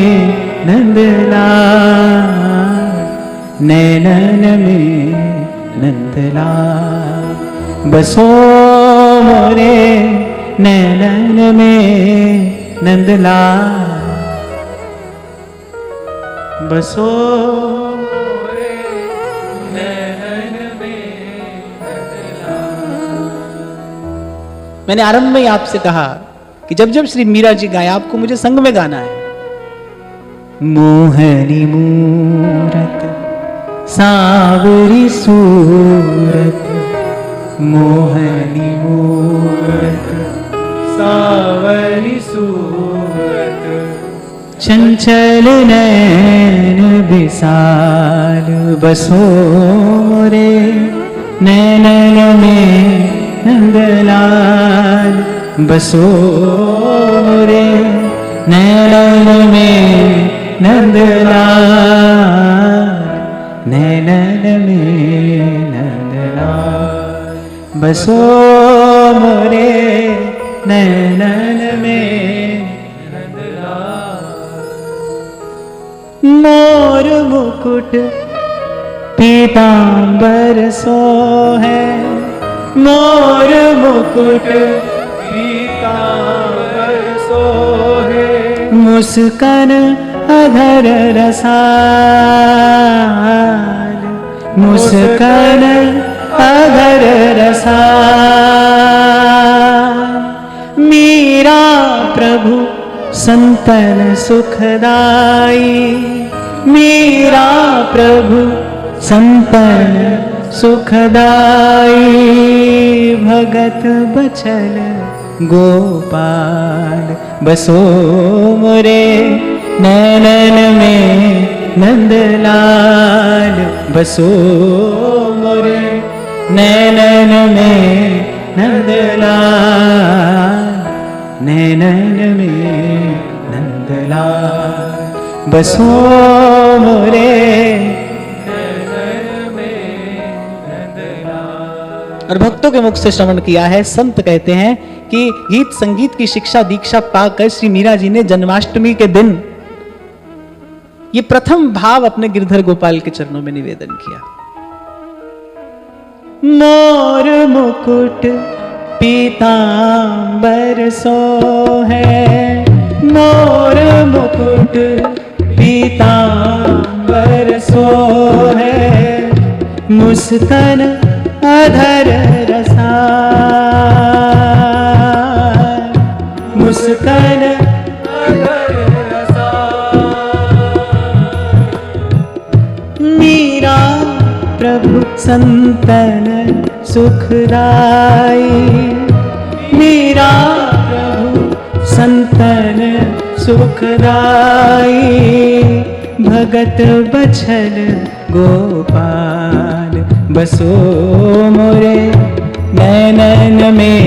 नंदलाल, नैनन में नंदलाल, बसो मोरे नैनन में नंदलाल, बसो मोरे नैनन में नंदलाल। मैंने आरंभ में ही आपसे कहा कि जब जब श्री मीरा जी गाए आपको मुझे संग में गाना है। मोहनी मूरत सांवरी सूरत, मोहनी मूरत सांवरी सूरत, चंचल नैन विशाल, बसो मोरे नैनन में नंदलाल, बसो मोरे नैनन में नंदलाल, नैनन में नंदलाल, बसो मोरे नैनन में नंदलाल। मोर मुकुट पीतांबर सोहे, मोर मुकुट पीतांबर सोहे, मुस्कान अधर रसाल, मुस्कान अधर रसाल। मीरा प्रभु संतन सुखदाई, मीरा प्रभु संतन सुखदाई, भगत बचल गोपाल, बसो मोरे नैनन में नंदलाल, बसो मोरे नैनन में नंदलाल, नैनन में नंदलाल, बसो मोरे नैनन में नंदलाल। और भक्तों के मुख से श्रवण किया है। संत कहते हैं कि गीत संगीत की शिक्षा दीक्षा पाकर श्री मीरा जी ने जन्माष्टमी के दिन ये प्रथम भाव अपने गिरधर गोपाल के चरणों में निवेदन किया। मोर मुकुट पीतांबर सोहे, मोर मुकुट पीतांबर सोहे, मुस्कान अधर रसाल, मुस्कान अधर रसाल। मीरा प्रभु संतन सुखदाई, मीरा प्रभु संतन सुखदाई, भगत बछल गोपाल, बसो मोरे नैनन में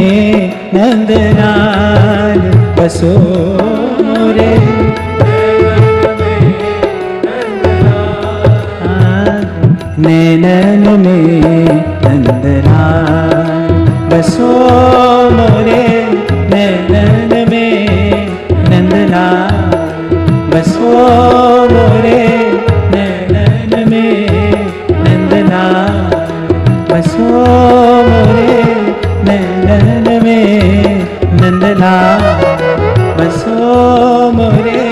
नंदलाल, बसो मोरे नैनन में नंदलाल, बसो मोरे नैनन में नंदलाल, बसो मोरे नैनन में नंदलाल, बसो मोरे नैनन में नंदलाल, बसो मोरे।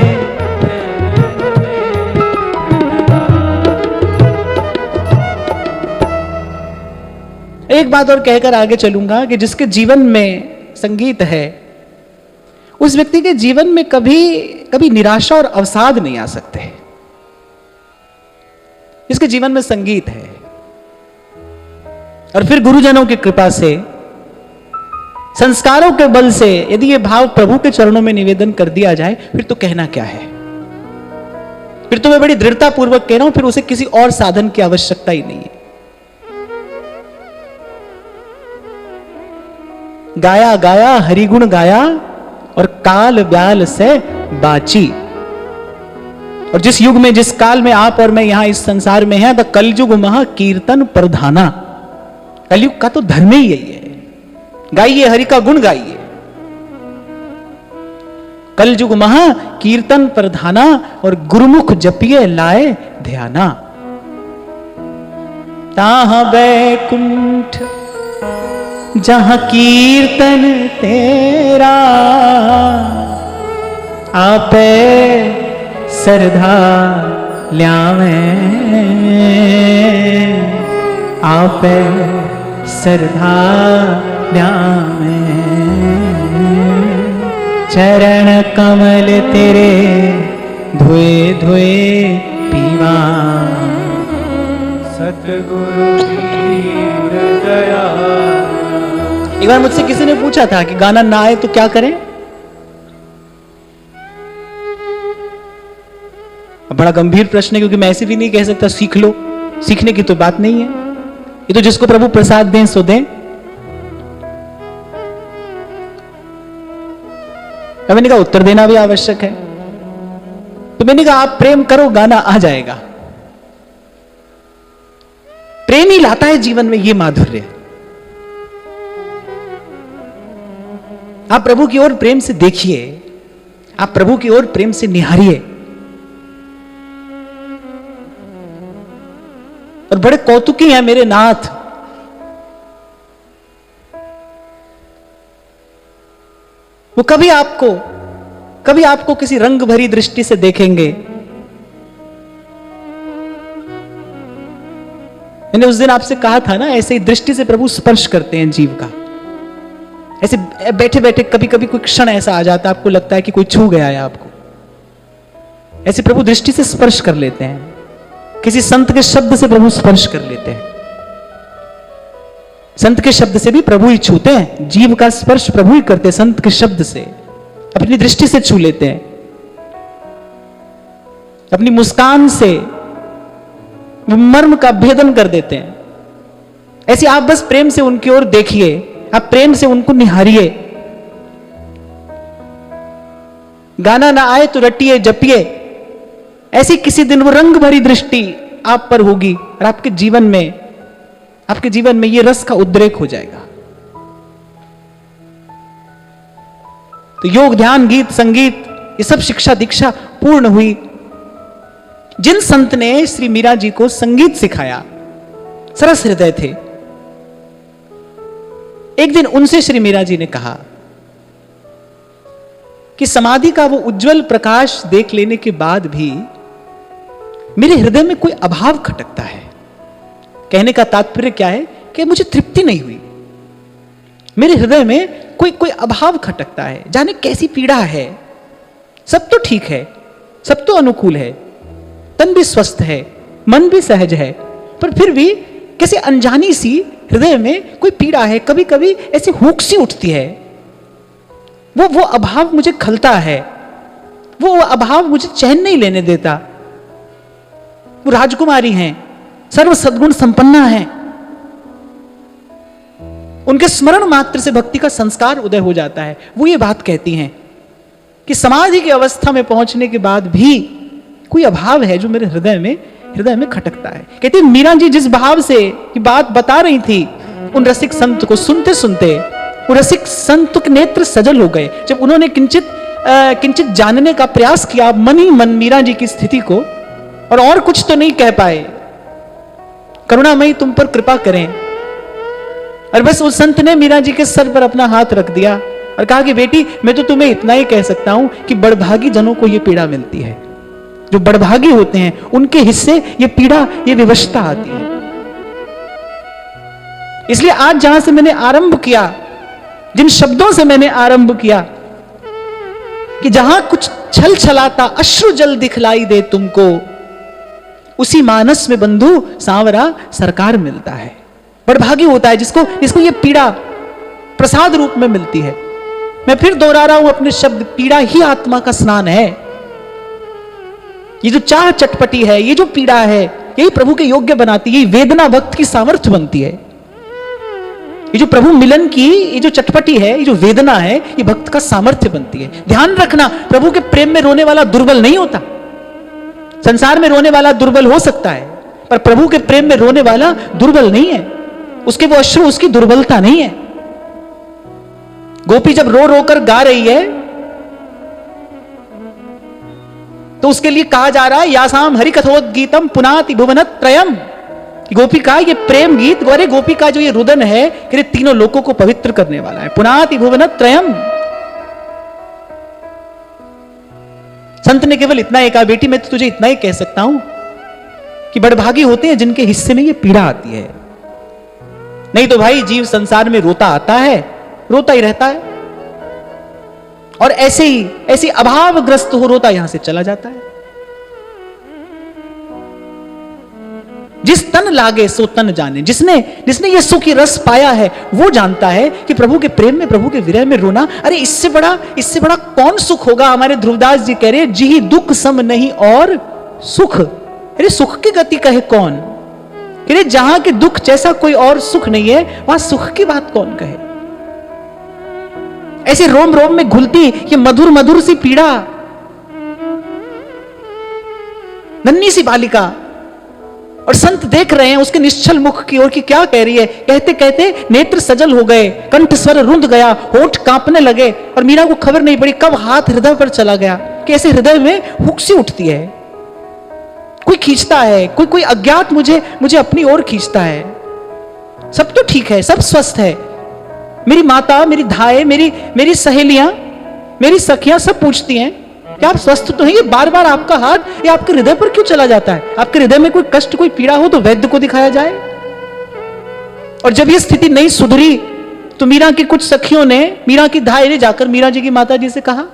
एक बात और कहकर आगे चलूंगा कि जिसके जीवन में संगीत है उस व्यक्ति के जीवन में कभी कभी निराशा और अवसाद नहीं आ सकते। जिसके जीवन में संगीत है और फिर गुरुजनों की कृपा से, संस्कारों के बल से यदि ये भाव प्रभु के चरणों में निवेदन कर दिया जाए, फिर तो कहना क्या है। फिर तो मैं बड़ी दृढ़ता पूर्वक कह रहा हूं, फिर उसे किसी और साधन की आवश्यकता ही नहीं है। गाया गाया हरिगुण गाया और काल ब्याल से बाची। और जिस युग में, जिस काल में आप और मैं यहां इस संसार में हैं, द कलयुग महा कीर्तन प्रधाना। कलयुग का तो धर्म ही यही है, गाइए हरि का गुण गाइए। कलयुग महा कीर्तन प्रधाना और गुरुमुख जपिए लाए ध्याना। ताहा बैकुंठ जहां कीर्तन तेरा, आपे सरधा ल्यावे, आपे सरधा ल्यावे। चरण कमल तेरे धोए धोए पीवा, सतगुरु की दया। एक बार मुझसे किसी ने पूछा था कि गाना ना आए तो क्या करें। बड़ा गंभीर प्रश्न है, क्योंकि मैं ऐसे भी नहीं कह सकता सीख लो, सीखने की तो बात नहीं है। ये तो जिसको प्रभु प्रसाद दें सो दें। मैंने कहा उत्तर देना भी आवश्यक है, तो मैंने कहा आप प्रेम करो, गाना आ जाएगा। प्रेम ही लाता है जीवन में ये माधुर्य। आप प्रभु की ओर प्रेम से देखिए, आप प्रभु की ओर प्रेम से निहारिए। और बड़े कौतुकी हैं मेरे नाथ। वो कभी आपको किसी रंग भरी दृष्टि से देखेंगे। मैंने उस दिन आपसे कहा था ना, ऐसे ही दृष्टि से प्रभु स्पर्श करते हैं जीव का। ऐसे बैठे बैठे कभी कभी कोई क्षण ऐसा आ जाता है, आपको लगता है कि कोई छू गया है आपको। ऐसे प्रभु दृष्टि से स्पर्श कर लेते हैं, किसी संत के शब्द से प्रभु स्पर्श कर लेते हैं। संत के शब्द से भी प्रभु ही छूते हैं, जीव का स्पर्श प्रभु ही करते हैं। संत के शब्द से, अपनी दृष्टि से छू लेते हैं, अपनी मुस्कान से मर्म का भेदन कर देते हैं। ऐसे आप बस प्रेम से उनकी ओर देखिए, आप प्रेम से उनको निहारिए। गाना ना आए तो रटिए जपिए। ऐसी किसी दिन वो रंग भरी दृष्टि आप पर होगी और आपके जीवन में ये रस का उद्रेक हो जाएगा। तो योग, ध्यान, गीत, संगीत, ये सब शिक्षा दीक्षा पूर्ण हुई। जिन संत ने श्री मीरा जी को संगीत सिखाया, सरस हृदय थे। एक दिन उनसे श्री मीरा जी ने कहा कि समाधि का वो उज्जवल प्रकाश देख लेने के बाद भी मेरे हृदय में कोई अभाव खटकता है। कहने का तात्पर्य क्या है कि मुझे तृप्ति नहीं हुई, मेरे हृदय में कोई अभाव खटकता है, जाने कैसी पीड़ा है। सब तो ठीक है, सब तो अनुकूल है, तन भी स्वस्थ है, मन भी सहज है, पर फिर भी कैसे अनजानी सी हृदय में कोई पीड़ा है। कभी कभी ऐसी हुक सी उठती है, वो अभाव मुझे खलता है, वो अभाव मुझे चैन नहीं लेने देता। वो राजकुमारी हैं, सर्व सद्गुण संपन्ना हैं, उनके स्मरण मात्र से भक्ति का संस्कार उदय हो जाता है। वो ये बात कहती हैं कि समाधि की अवस्था में पहुंचने के बाद भी कोई अभाव है जो मेरे हृदय में खटकता है। कहती मीरा जी जिस भाव से ये बात बता रही थी, उन रसिक संत को सुनते सुनते वो रसिक संत के नेत्र सजल हो गए। जब उन्होंने किंचित जानने का प्रयास किया, मन ही मन मीरा जी की स्थिति को और कुछ तो नहीं कह पाए। करुणामयी तुम पर कृपा करें। और बस उस संत ने मीरा जी के सर पर अपना हाथ रख दिया और कहा कि बेटी, मैं तो तुम्हें इतना ही कह सकता हूं कि बड़भागी जनों को यह पीड़ा मिलती है। जो बड़भागी होते हैं उनके हिस्से ये पीड़ा, ये विवशता आती है। इसलिए आज जहां से मैंने आरंभ किया, जिन शब्दों से मैंने आरंभ किया कि जहां कुछ छल छलाता अश्रु जल दिखलाई दे तुमको, उसी मानस में बंधु सांवरा सरकार मिलता है। बड़भागी होता है जिसको ये पीड़ा प्रसाद रूप में मिलती है। मैं फिर दोहरा रहा हूं अपने शब्द, पीड़ा ही आत्मा का स्नान है। ये जो चाह चटपटी है, ये जो पीड़ा है, यही प्रभु के योग्य बनाती है। ये वेदना भक्त की सामर्थ्य बनती है। ये जो प्रभु मिलन की ये जो चटपटी है, ये जो वेदना है, ये भक्त का सामर्थ्य बनती है। ध्यान रखना, प्रभु के प्रेम में रोने वाला दुर्बल नहीं होता। संसार में रोने वाला दुर्बल हो सकता है, पर प्रभु के प्रेम में रोने वाला दुर्बल नहीं है। उसके वो अश्रु उसकी दुर्बलता नहीं है। गोपी जब रो रो कर गा रही है तो उसके लिए कहा जा रहा है यासाम हरि कथोद्गीतम पुनाति भुवनत त्रयम। गोपी का ये प्रेम गीत, गौरे गोपी का जो ये रुदन है, कि तीनों लोगों को पवित्र करने वाला है। पुनाति भुवनत त्रयम। संत ने केवल इतना ही कहा, बेटी मैं तो तुझे इतना ही कह सकता हूं कि बड़भागी होते हैं जिनके हिस्से में ये पीड़ा आती है। नहीं तो भाई जीव संसार में रोता आता है, रोता ही रहता है, और ऐसे अभावग्रस्त हो रोता यहां से चला जाता है। जिस तन लागे सो तन जाने। जिसने ये सुख की रस पाया है वो जानता है कि प्रभु के प्रेम में, प्रभु के विरह में रोना, अरे इससे बड़ा कौन सुख होगा। हमारे ध्रुवदास जी कह रहे, जी दुख सम नहीं और सुख। अरे सुख की गति कहे कौन। अरे जहां के दुख जैसा कोई और सुख नहीं है, वहां सुख की बात कौन कहे। ऐसे रोम रोम में घुलती ये मधुर मधुर सी पीड़ा, नन्ही सी बालिका, और संत देख रहे हैं उसके निश्चल मुख की ओर कि क्या कह रही है। कहते कहते नेत्र सजल हो गए, कंठ स्वर रुंध गया, होठ कांपने लगे, और मीरा को खबर नहीं पड़ी कब हाथ हृदय पर चला गया कि ऐसे हृदय में हुक सी उठती है। कोई खींचता है, कोई अज्ञात मुझे अपनी ओर खींचता है। सब तो ठीक है, सब स्वस्थ है। मेरी माता, मेरी धाए, मेरी सहेलियां, मेरी सखियां सब पूछती हैं कि आप स्वस्थ तो हैं। ये बार बार आपका हाथ ये आपके हृदय पर क्यों चला जाता है। आपके हृदय में कोई कष्ट, कोई पीड़ा हो तो वैद्य को दिखाया जाए। और जब ये स्थिति नहीं सुधरी तो मीरा की कुछ सखियों ने, मीरा की धाए ने जाकर मीरा जी की माता जी से कहा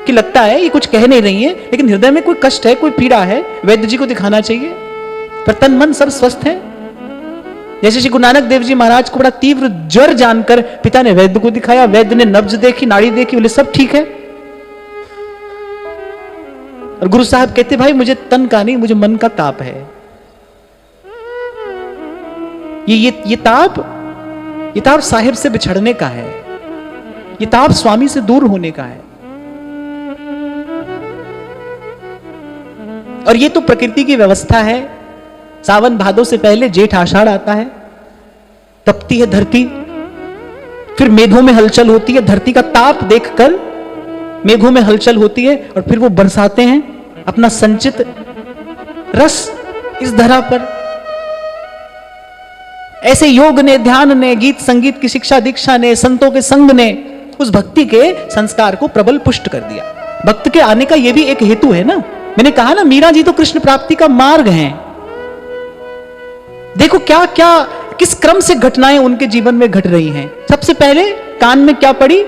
कि लगता है ये कुछ कह नहीं रही है, लेकिन हृदय में कोई कष्ट है, कोई पीड़ा है, वैद्य जी को दिखाना चाहिए। पर तन मन सब स्वस्थ है। जैसे श्री गुरु नानक देव जी महाराज को बड़ा तीव्र ज्वर जानकर पिता ने वैद्य को दिखाया। वैद्य ने नब्ज देखी, नाड़ी देखी, बोले सब ठीक है। और गुरु साहब कहते भाई मुझे तन का नहीं, मुझे मन का ताप है। ये ताप साहिब से बिछड़ने का है। ये ताप स्वामी से दूर होने का है। और ये तो प्रकृति की व्यवस्था है। सावन भादों से पहले जेठ आषाढ़ आता है, तपती है धरती, फिर मेघों में हलचल होती है। धरती का ताप देखकर मेघों में हलचल होती है, और फिर वो बरसाते हैं अपना संचित रस इस धरा पर। ऐसे योग ने, ध्यान ने, गीत संगीत की शिक्षा दीक्षा ने, संतों के संग ने उस भक्ति के संस्कार को प्रबल पुष्ट कर दिया। भक्त के आने का यह भी एक हेतु है ना। मैंने कहा ना, मीरा जी तो कृष्ण प्राप्ति का मार्ग हैं। देखो क्या क्या किस क्रम से घटनाएं उनके जीवन में घट रही हैं। सबसे पहले कान में क्या पड़ी,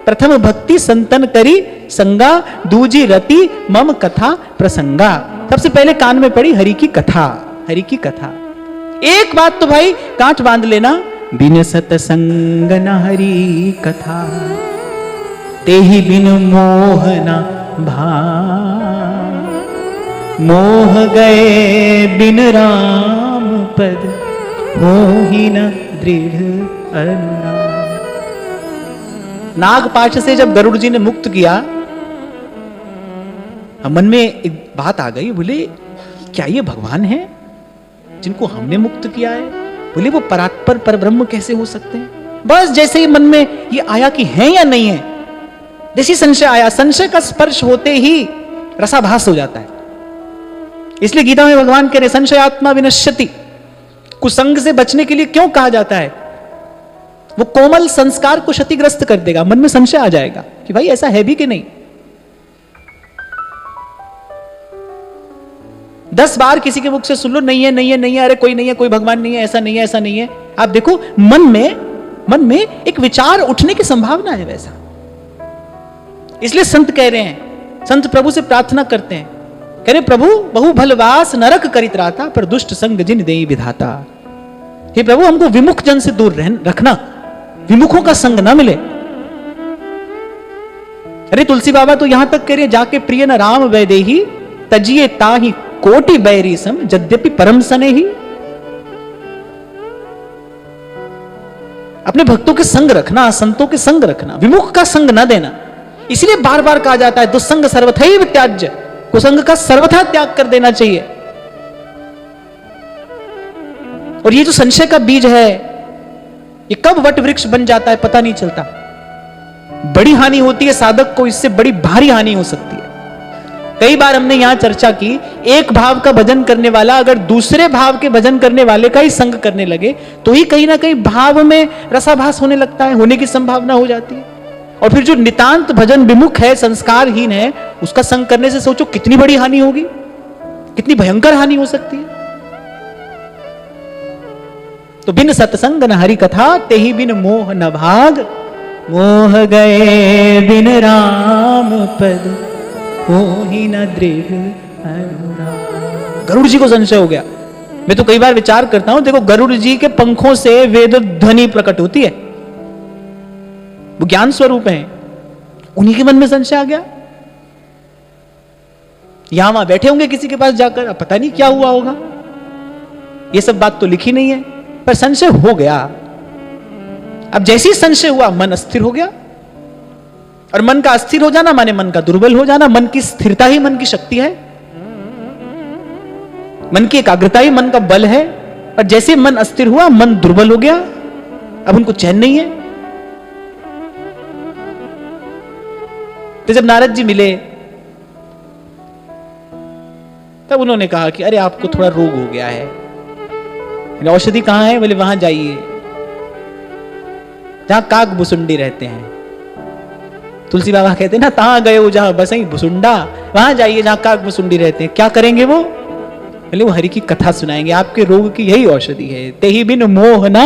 प्रथम भक्ति संतन करी संगा, दूजी रति मम कथा प्रसंगा। सबसे पहले कान में पड़ी हरि की कथा, हरि की कथा। एक बात तो भाई कांच बांध लेना, बिन सतसंग न हरि कथा, तेहि बिन मोह न भा, मोह गए बिन राम पद, मोहि न दृढ़ अन्ना। नागपाश से जब गरुड़ जी ने मुक्त किया, मन में एक बात आ गई, बोले क्या ये भगवान है जिनको हमने मुक्त किया है? बोले वो परात्पर परब्रह्म कैसे हो सकते हैं? बस जैसे ही मन में ये आया कि है या नहीं है, जैसे संशय आया, संशय का स्पर्श होते ही रसाभास हो जाता है। इसलिए गीता में भगवान कह रहे संशयात्मा विनश्यति। कुसंग से बचने के लिए क्यों कहा जाता है? वो कोमल संस्कार को क्षतिग्रस्त कर देगा, मन में संशय आ जाएगा कि भाई ऐसा है भी कि नहीं। 10 बार किसी के मुख से सुन लो नहीं है, नहीं है, नहीं है, अरे कोई नहीं है, कोई भगवान नहीं है, ऐसा नहीं है, ऐसा नहीं है। आप देखो मन में एक विचार उठने की संभावना है वैसा। इसलिए संत कह रहे हैं, संत प्रभु से प्रार्थना करते हैं, कह रहे प्रभु बहु भलवास नरक करित राता, पर दुष्ट संग जिन देई विधाता। हे प्रभु हमको विमुख जन से दूर रखना, विमुखों का संग ना मिले। अरे तुलसी बाबा तो यहां तक कह रहे जाके प्रिय न राम वैदेही, तजिए ताहि कोटि बैरी सम, यद्यपि परम सने ही। अपने भक्तों के संग रखना, संतों के संग रखना, विमुख का संग ना देना। इसलिए बार बार कहा जाता है दुस्संग सर्वथैव त्याज्य, कुसंग का सर्वथा त्याग कर देना चाहिए। और ये जो संशय का बीज है, ये कब वट वृक्ष बन जाता है पता नहीं चलता। बड़ी हानि होती है साधक को, इससे बड़ी भारी हानि हो सकती है। कई बार हमने यहां चर्चा की, एक भाव का भजन करने वाला अगर दूसरे भाव के भजन करने वाले का ही संग करने लगे तो ही कहीं ना कहीं भाव में रसाभास होने लगता है, होने की संभावना हो जाती है। और फिर जो नितांत भजन विमुख है, संस्कारहीन है, उसका संग करने से सोचो कितनी बड़ी हानि होगी, कितनी भयंकर हानि हो सकती है। तो बिन सत्संग न हरि कथा, ते ही बिन मोह न भाग, मोह गए बिन राम पद, हो ही न दृढ़ अनुराग। गरुड़ जी को संशय हो गया। मैं तो कई बार विचार करता हूं, देखो गरुड़ जी के पंखों से वेद ध्वनि प्रकट होती है, वो ज्ञान स्वरूप है, उन्हीं के मन में संशय आ गया। यहां वहां बैठे होंगे किसी के पास जाकर, अब पता नहीं क्या हुआ होगा, ये सब बात तो लिखी नहीं है, पर संशय हो गया। अब जैसे ही संशय हुआ मन अस्थिर हो गया, और मन का अस्थिर हो जाना माने मन का दुर्बल हो जाना। मन की स्थिरता ही मन की शक्ति है, मन की एकाग्रता ही मन का बल है। और जैसे मन अस्थिर हुआ मन दुर्बल हो गया, अब उनको चैन नहीं है। तो जब नारद जी मिले तब उन्होंने कहा कि अरे आपको थोड़ा रोग हो गया है, औषधि कहां है? बोले वहां जाइए जहां काक बुसुंडी रहते हैं। तुलसी बाबा कहते हैं ना, तहां गए हो जहां बस ही भुसुंडा, वहां जाइए जहां काक भुसुंडी रहते हैं। क्या करेंगे वो? बोले वो हरि की कथा सुनाएंगे, आपके रोग की यही औषधि है। ते ही बिन मोह ना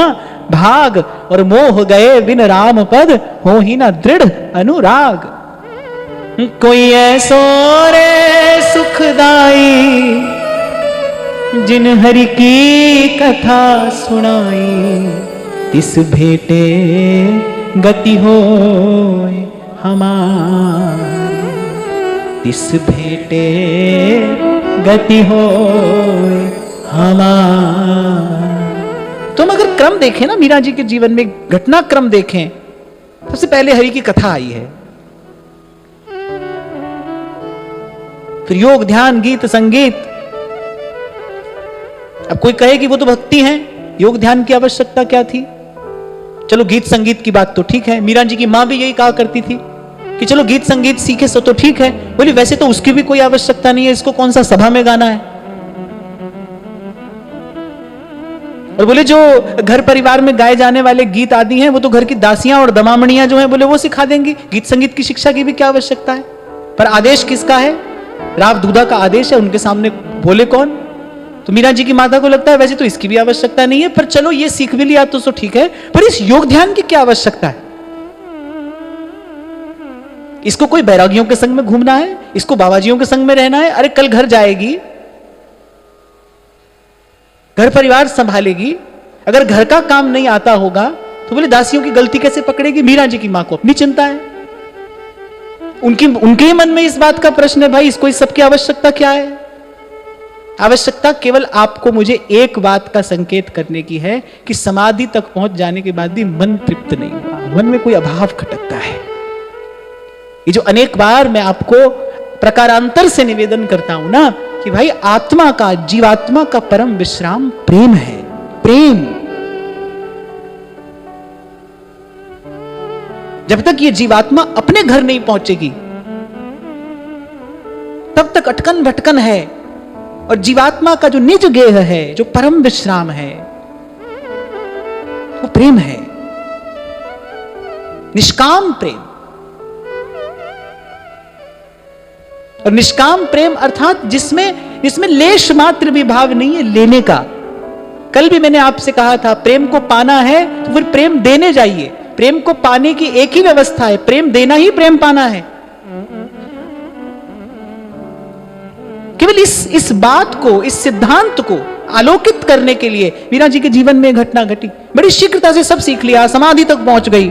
भाग, और मोह गए बिन राम पद, हो ही ना दृढ़ अनुराग। कोई ऐसो रे सुखदाई, जिन हरि की कथा सुनाई, तिस भेटे गति होय हमारी, तिस भेटे गति होय हमारी। तुम अगर क्रम देखें ना, मीरा जी के जीवन में घटनाक्रम देखें, सबसे पहले हरि की कथा आई है, फिर योग ध्यान गीत संगीत। अब कोई कहे कि वो तो भक्ति है, योग ध्यान की आवश्यकता क्या थी? चलो गीत संगीत की बात तो ठीक है, मीरा जी की मां भी यही कहा करती थी कि चलो गीत संगीत सीखे सो तो ठीक है। बोली वैसे तो उसकी भी कोई आवश्यकता नहीं है, इसको कौन सा सभा में गाना है। और बोले जो घर परिवार में गाए जाने वाले गीत आदि हैं, वो तो घर की दासियां और दमामणियां जो हैं, बोले वो सिखा देंगी, गीत संगीत की शिक्षा की भी क्या आवश्यकता है। पर आदेश किसका है? राव दूधा का आदेश है, उनके सामने बोले कौन? तो मीरा जी की माता को लगता है वैसे तो इसकी भी आवश्यकता नहीं है, पर चलो ये सीख भी लिया तो ठीक है, पर इस योग ध्यान की क्या आवश्यकता है? इसको कोई बैरागियों के संग में घूमना है, इसको बाबाजियों के संग में रहना है। अरे कल घर जाएगी, घर परिवार संभालेगी, अगर घर का काम नहीं आता होगा तो बोले दासियों की गलती कैसे पकड़ेगी? मीरा जी की मां को अपनी चिंता है, उनके मन में इस बात का प्रश्न है, भाई इसको इस सब की आवश्यकता क्या है? आवश्यकता केवल आपको मुझे एक बात का संकेत करने की है कि समाधि तक पहुंच जाने के बाद भी मन तृप्त नहीं हुआ, मन में कोई अभाव खटकता है। ये जो अनेक बार मैं आपको प्रकारांतर से निवेदन करता हूं ना कि भाई आत्मा का, जीवात्मा का परम विश्राम प्रेम है। प्रेम जब तक ये जीवात्मा अपने घर नहीं पहुंचेगी तब तक अटकन भटकन है, और जीवात्मा का जो निज गेह है, जो परम विश्राम है, वो प्रेम है, निष्काम प्रेम। और निष्काम प्रेम अर्थात जिसमें लेश मात्र भी भाव नहीं है लेने का। कल भी मैंने आपसे कहा था, प्रेम को पाना है तो फिर प्रेम देने जाइए। प्रेम को पाने की एक ही व्यवस्था है, प्रेम देना ही प्रेम पाना है। केवल इस बात को, इस सिद्धांत को आलोकित करने के लिए मीरा जी के जीवन में घटना घटी। बड़ी शीघ्रता से सब सीख लिया, समाधि तक पहुंच गई,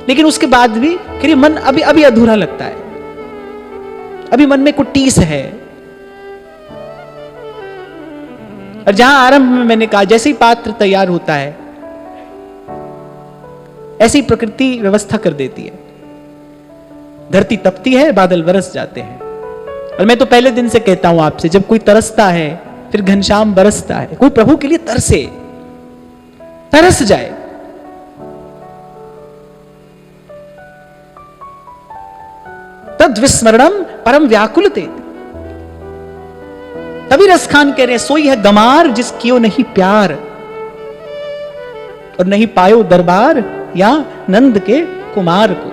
लेकिन उसके बाद भी फिर मन अभी अधूरा लगता है, अभी मन में कुछ टीस है। और जहां आरंभ में मैंने कहा, जैसे ही पात्र तैयार होता है ऐसी ही प्रकृति व्यवस्था कर देती है। धरती तपती है, बादल बरस जाते हैं। और मैं तो पहले दिन से कहता हूं आपसे, जब कोई तरसता है फिर घनश्याम बरसता है। कोई प्रभु के लिए तरस जाए, तद विस्मरणम परम व्याकुलते। तभी रसखान कह रहे हैं, सोई है गमार जिस कियो नहीं प्यार, और नहीं पायो दरबार या नंद के कुमार को।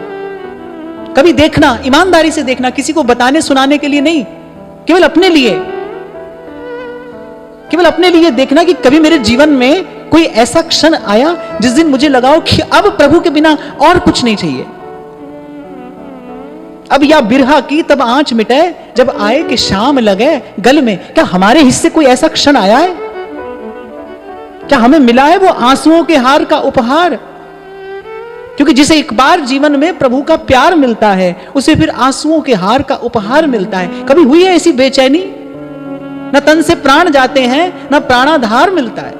कभी देखना, ईमानदारी से देखना, किसी को बताने सुनाने के लिए नहीं, केवल अपने लिए देखना कि कभी मेरे जीवन में कोई ऐसा क्षण आया जिस दिन मुझे लगाओ कि अब प्रभु के बिना और कुछ नहीं चाहिए। अब या बिरहा की तब आंच मिटे, जब आए कि शाम लगे गल में। क्या हमारे हिस्से कोई ऐसा क्षण आया है? क्या हमें मिला है वो आंसुओं के हार का उपहार? क्योंकि जिसे एक बार जीवन में प्रभु का प्यार मिलता है, उसे फिर आंसुओं के हार का उपहार मिलता है। कभी हुई है ऐसी बेचैनी? न तन से प्राण जाते हैं, न प्राणाधार मिलता है।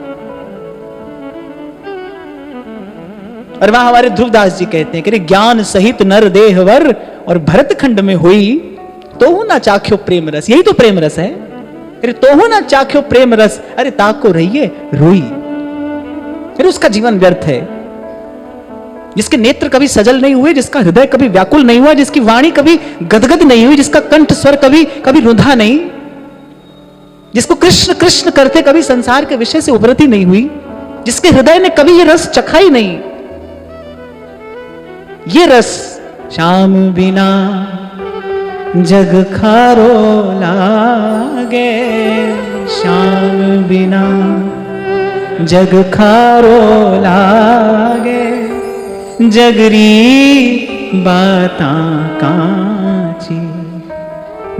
और वहां हमारे ध्रुवदास जी कहते हैं कि ज्ञान सहित नर देहवर और भरत खंड में हुई, तो ना चाख्यो प्रेम रस। यही तो प्रेम रस है। अरे तो ना चाख्यो प्रेम रस, अरे ताको रहिए रोई। अरे उसका जीवन व्यर्थ है। जिसके नेत्र कभी सजल नहीं हुए, जिसका हृदय कभी व्याकुल नहीं हुआ, जिसकी वाणी कभी गदगद नहीं हुई, जिसका कंठ स्वर कभी रुंधा नहीं, जिसको कृष्ण कृष्ण करते कभी संसार के विषय से उभरती नहीं हुई, जिसके हृदय ने कभी ये रस चखा ही नहीं, ये रस श्याम बिना जग खारो लागे, श्याम बिना जग खारो लागे, जगरी बाता कांची,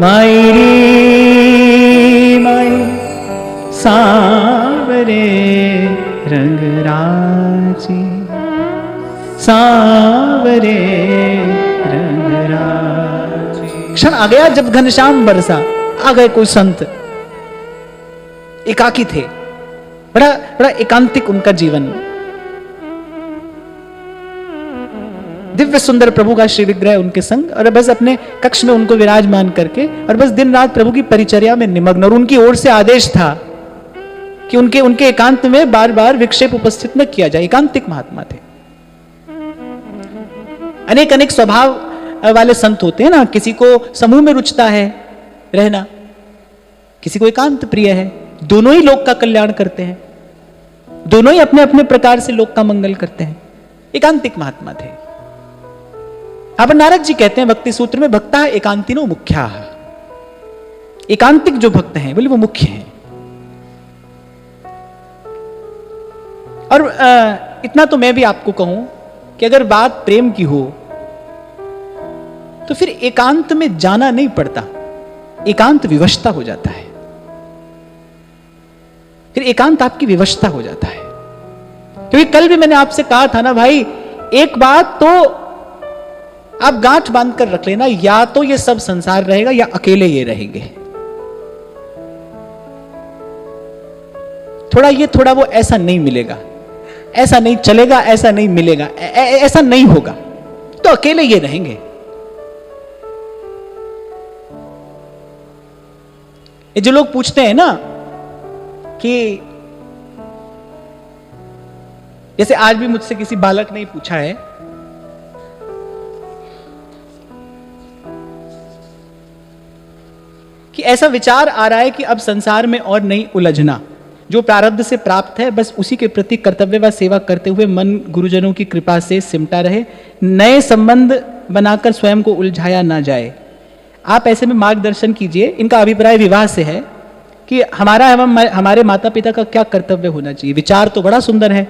माई री माई सांवरे रंग राची, सांवरे रंग राची। क्षण आ गया जब घनश्याम बरसा। आ गए कोई संत, एकाकी थे, बड़ा एकांतिक उनका जीवन। दिव्य सुंदर प्रभु का श्री विग्रह उनके संग, और बस अपने कक्ष में उनको विराजमान करके और बस दिन रात प्रभु की परिचर्या में निमग्न। और उनकी ओर से आदेश था कि उनके एकांत में बार बार विक्षेप उपस्थित न किया जाए। एकांतिक महात्मा थे। अनेक स्वभाव वाले संत होते हैं ना। किसी को समूह में रुचता है रहना, किसी को एकांत प्रिय है। दोनों ही लोक का कल्याण करते हैं, दोनों ही अपने अपने प्रकार से लोक का मंगल करते हैं। एकांतिक महात्मा थे। अब नारद जी कहते हैं भक्ति सूत्र में, भक्ता एकांतिनो मुख्या। एकांतिक जो भक्त हैं बोले वो मुख्य हैं। और इतना तो मैं भी आपको कहूं कि अगर बात प्रेम की हो तो फिर एकांत में जाना नहीं पड़ता, एकांत विवशता हो जाता है। फिर एकांत आपकी विवशता हो जाता है। क्योंकि कल भी मैंने आपसे कहा था ना भाई, एक बात तो आप गांठ बांध कर रख लेना, या तो ये सब संसार रहेगा या अकेले ये रहेंगे। थोड़ा वो ऐसा नहीं मिलेगा, ऐसा नहीं चलेगा, ऐसा नहीं मिलेगा, ऐसा नहीं होगा, तो अकेले ये रहेंगे। ये जो लोग पूछते हैं ना कि जैसे आज भी मुझसे किसी बालक ने पूछा है कि ऐसा विचार आ रहा है कि अब संसार में और नहीं उलझना, जो प्रारब्ध से प्राप्त है बस उसी के प्रति कर्तव्य व सेवा करते हुए मन गुरुजनों की कृपा से सिमटा रहे, नए संबंध बनाकर स्वयं को उलझाया ना जाए। आप ऐसे में मार्गदर्शन कीजिए। इनका अभिप्राय विवाह से है कि हमारा एवं हमारे माता पिता का क्या कर्तव्य होना चाहिए। विचार तो बड़ा सुंदर है,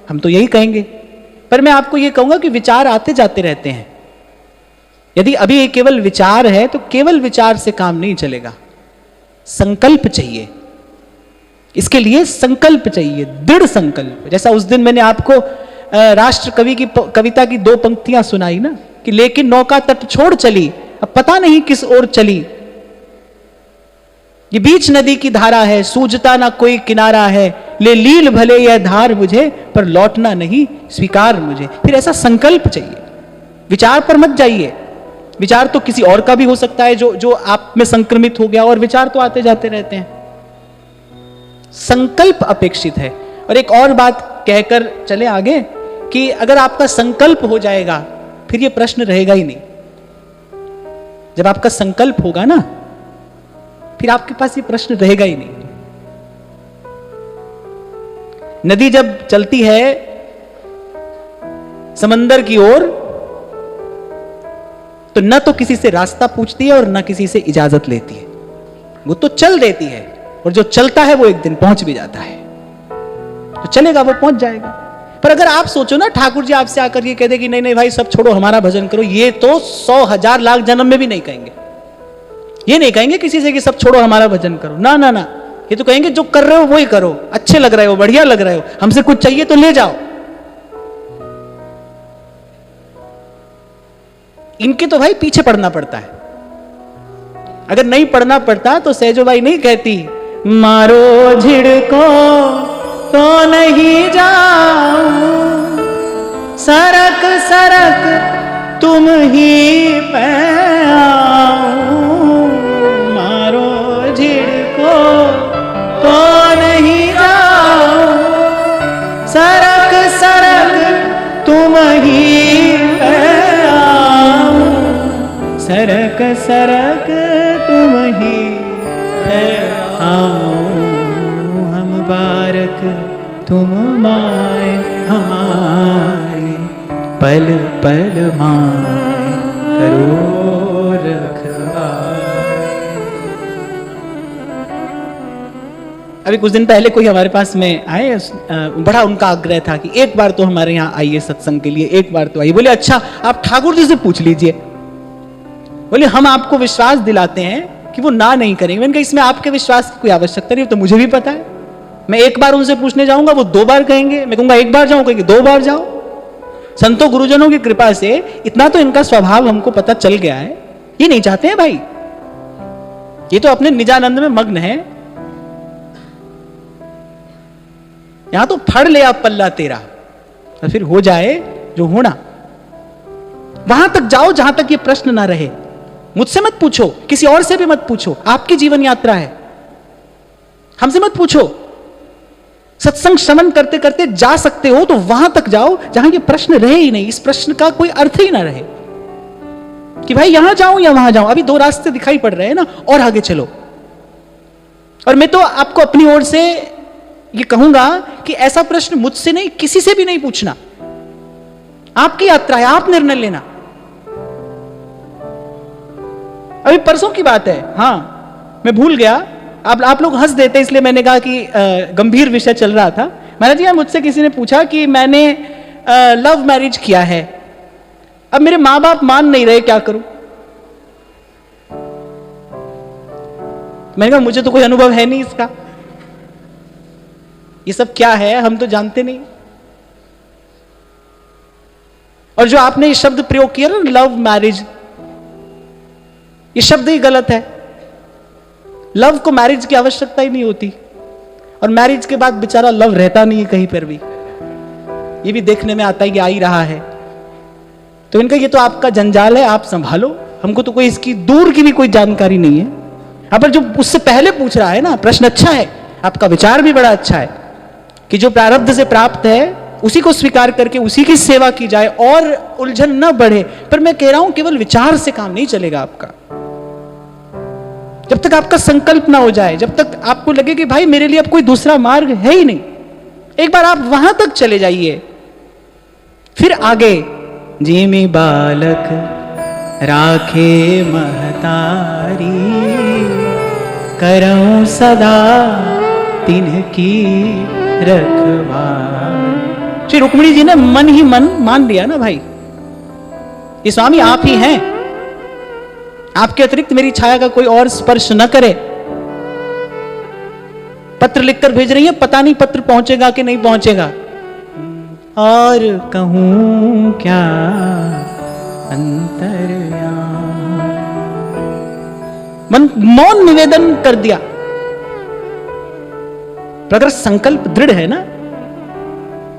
हम तो यही कहेंगे, पर मैं आपको यह कहूंगा कि विचार आते जाते रहते हैं। यदि अभी ये केवल विचार है तो केवल विचार से काम नहीं चलेगा, संकल्प चाहिए। इसके लिए संकल्प चाहिए, दृढ़ संकल्प। जैसा उस दिन मैंने आपको राष्ट्र कवि की कविता की 2 पंक्तियां सुनाई ना, कि लेकिन नौका तट छोड़ चली, अब पता नहीं किस ओर चली, ये बीच नदी की धारा है, सूझता ना कोई किनारा है, ले लील भले यह धार मुझे, पर लौटना नहीं स्वीकार मुझे। फिर ऐसा संकल्प चाहिए। विचार पर मत जाइए, विचार तो किसी और का भी हो सकता है जो आप में संक्रमित हो गया, और विचार तो आते जाते रहते हैं। संकल्प अपेक्षित है। और एक और बात कहकर चले आगे कि अगर आपका संकल्प हो जाएगा फिर ये प्रश्न रहेगा ही नहीं। जब आपका संकल्प होगा ना फिर आपके पास ये प्रश्न रहेगा ही नहीं। नदी जब चलती है समंदर की ओर तो न तो किसी से रास्ता पूछती है और न किसी से इजाजत लेती है, वो तो चल देती है, और जो चलता है वो एक दिन पहुंच भी जाता है। तो चलेगा वो पहुंच जाएगा। पर अगर आप सोचो ना, ठाकुर जी आपसे आकर ये कह दे कि नहीं नहीं भाई सब छोड़ो हमारा भजन करो, ये तो 100 1000 लाख जन्म में भी नहीं कहेंगे। ये नहीं कहेंगे किसी से कि सब छोड़ो हमारा भजन करो, ना ना ना, ये तो कहेंगे जो कर रहे हो वही करो, अच्छे लग रहे हो, बढ़िया लग रहे हो, हमसे कुछ चाहिए तो ले जाओ। इनके तो भाई पीछे पड़ना पड़ता है। अगर नहीं पढ़ना पड़ता तो सहजो भाई नहीं कहती मारो झिड़को तो नहीं जाऊं, सरक सरक तुम ही पे आओ, मारो झिड़को तो नहीं जाऊं, सरक सरक तुम ही पे आओ, सरक सरक तुम ही आओ, हम बारक तुम माए हमारे, पल पल माए करो रखवारे। अभी कुछ दिन पहले कोई हमारे पास में आए, बड़ा उनका आग्रह था कि एक बार तो हमारे यहाँ आइए सत्संग के लिए, एक बार तो आइए। बोले अच्छा आप ठाकुर जी से पूछ लीजिए। बोले हम आपको विश्वास दिलाते हैं कि वो ना नहीं करेंगे। मैंने कहा इसमें आपके विश्वास की कोई आवश्यकता नहीं, तो मुझे भी पता है। मैं एक बार उनसे पूछने जाऊंगा वो 2 बार कहेंगे, मैं कहूंगा एक बार जाऊं, कहेंगे 2 बार जाओ। संतों गुरुजनों की कृपा से इतना तो इनका स्वभाव हमको पता चल गया है, ये नहीं चाहते हैं भाई, ये तो अपने निजानंद में मग्न है। यहां तो फड़ ले आप पल्ला तेरा, और फिर हो जाए जो होना। वहां तक जाओ जहां तक ये प्रश्न ना रहे। मुझसे मत पूछो, किसी और से भी मत पूछो, आपकी जीवन यात्रा है, हमसे मत पूछो। सत्संग श्रवण करते करते जा सकते हो तो वहां तक जाओ जहां ये प्रश्न रहे ही नहीं, इस प्रश्न का कोई अर्थ ही ना रहे कि भाई यहां जाऊं या वहां जाऊं। अभी 2 रास्ते दिखाई पड़ रहे हैं ना, और आगे चलो। और मैं तो आपको अपनी ओर से ये कहूंगा कि ऐसा प्रश्न मुझसे नहीं, किसी से भी नहीं पूछना। आपकी यात्रा है, आप निर्णय लेना। अभी परसों की बात है, हाँ मैं भूल गया, आप लोग हंस देते इसलिए मैंने कहा कि गंभीर विषय चल रहा था। महाराज जी मुझसे किसी ने पूछा कि मैंने लव मैरिज किया है, अब मेरे मां बाप मान नहीं रहे, क्या करूं? मैंने कहा मुझे तो कोई अनुभव है नहीं इसका, ये सब क्या है हम तो जानते नहीं। और जो आपने ये शब्द प्रयोग किया ना लव मैरिज, ये शब्द ही गलत है। लव को मैरिज की आवश्यकता ही नहीं होती, और मैरिज के बाद बेचारा लव रहता नहीं है कहीं पर भी, ये भी देखने में आता है कि आ ही रहा है। तो इनका ये तो आपका जंजाल है, आप संभालो, हमको तो कोई इसकी दूर की भी कोई जानकारी नहीं है। हाँ पर जो उससे पहले पूछ रहा है ना प्रश्न अच्छा है, आपका विचार भी बड़ा अच्छा है कि जो प्रारब्ध से प्राप्त है उसी को स्वीकार करके उसी की सेवा की जाए और उलझन न बढ़े। पर मैं कह रहा हूं केवल विचार से काम नहीं चलेगा आपका, जब तक आपका संकल्प ना हो जाए, जब तक आपको लगे कि भाई मेरे लिए अब कोई दूसरा मार्ग है ही नहीं, एक बार आप वहां तक चले जाइए, फिर आगे। जिमि बालक राखे महतारी, करऊं सदा तिनकी रखवारी। श्री रुक्मिणी जी ने मन ही मन मान लिया ना भाई, ये स्वामी आप ही हैं, आपके अतिरिक्त मेरी छाया का कोई और स्पर्श न करे। पत्र लिखकर भेज रही है, पता नहीं पत्र पहुंचेगा कि नहीं पहुंचेगा। और कहूं क्या अंतर्यामी, मन मौन निवेदन कर दिया। पर अगर संकल्प दृढ़ है ना,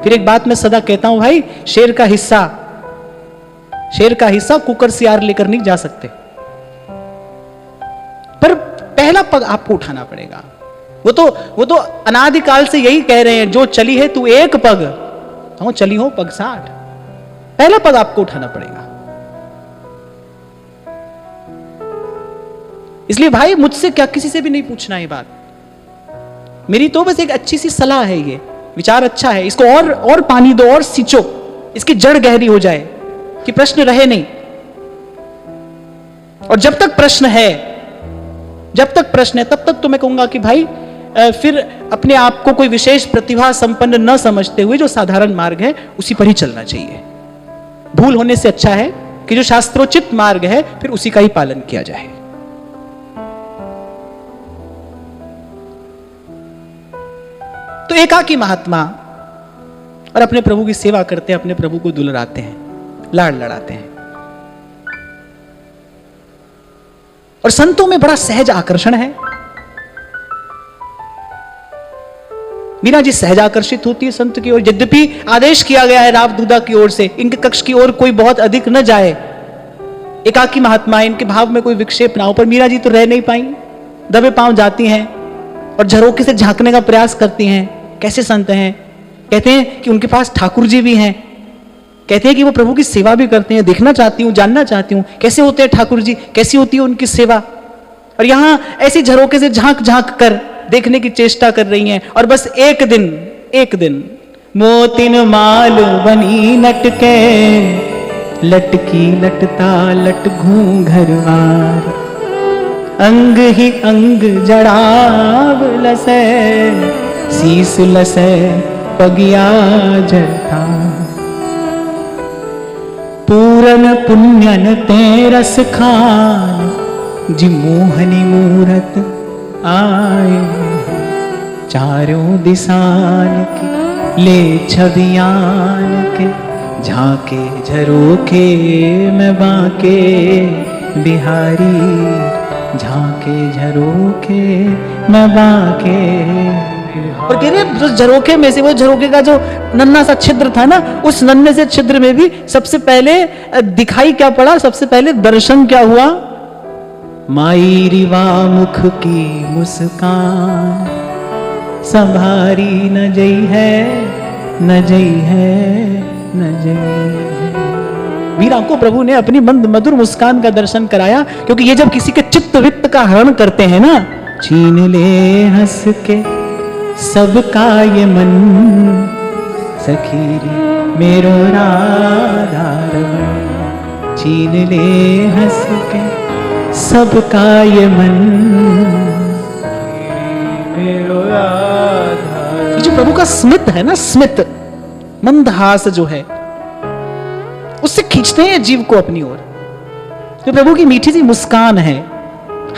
फिर एक बात मैं सदा कहता हूं भाई, शेर का हिस्सा कुकर सियार लेकर नहीं जा सकते, पर पहला पग आपको उठाना पड़ेगा। वो तो अनादिकाल से यही कह रहे हैं, जो चली है तू एक पग, तो चली हो पग 60। पहला पग आपको उठाना पड़ेगा। इसलिए भाई मुझसे क्या, किसी से भी नहीं पूछना ये बात, मेरी तो बस एक अच्छी सी सलाह है, ये विचार अच्छा है, इसको और पानी दो और सींचो, इसकी जड़ गहरी हो जाए कि प्रश्न रहे नहीं। और जब तक प्रश्न है, तब तक तो मैं कहूंगा कि भाई फिर अपने आप को कोई विशेष प्रतिभा संपन्न न समझते हुए जो साधारण मार्ग है उसी पर ही चलना चाहिए। भूल होने से अच्छा है कि जो शास्त्रोचित मार्ग है फिर उसी का ही पालन किया जाए। तो एकाकी महात्मा और अपने प्रभु की सेवा करते हैं, अपने प्रभु को दुलराते हैं, लाड़ लड़ाते हैं। और संतों में बड़ा सहज आकर्षण है। मीरा जी सहज आकर्षित होती है संत की ओर, यद्यपि आदेश किया गया है राव दूदा की ओर से इनके कक्ष की ओर कोई बहुत अधिक न जाए, एकाकी महात्मा इनके भाव में कोई विक्षेप ना हो, पर मीरा जी तो रह नहीं पाई, दबे पांव जाती हैं और झरोके से झांकने का प्रयास करती हैं। कैसे संत हैं, कहते हैं कि उनके पास ठाकुर जी भी हैं, कहते हैं कि वो प्रभु की सेवा भी करते हैं, देखना चाहती हूं, जानना चाहती हूं कैसे होते हैं ठाकुर जी, कैसी होती है उनकी सेवा। और यहां ऐसी झरोके से झांक झांक कर देखने की चेष्टा कर रही हैं। और बस एक दिन मोतिन माल बनी नटके, लटकी लटता लट घूंघरवार, अंग ही अंग जड़ाव लसे, शीस लसे पगिया जटा, पूरन पुण्यन ते रस खान, जी मोहनी मूरत आए, चारों दिसान की ले छवियान के, झांके झरोखे में बांके बिहारी, झांके झरोखे में बांके। और कह रहे झरोखे में से, वो झरोखे का जो नन्हा सा छिद्र था ना, उस नन्हे से छिद्र में भी सबसे पहले दिखाई क्या पड़ा, सबसे पहले दर्शन क्या हुआ, माई रिवा मुख की मुस्कान, संभारी न जई है, न जई है, न जई है। वीरा को प्रभु ने अपनी मंद मधुर मुस्कान का दर्शन कराया, क्योंकि ये जब किसी के चित्त वित्त का हरण करते हैं ना, छीन ले हंस के सबका ये मन, सखीरी मेरो राधार बन, छीन ले हंस के सबका ये मन, मेरो राधार। ये जो प्रभु का स्मित है ना, स्मित मंदहास जो है, उससे खींचते हैं जीव को अपनी ओर। जो प्रभु की मीठी सी मुस्कान है,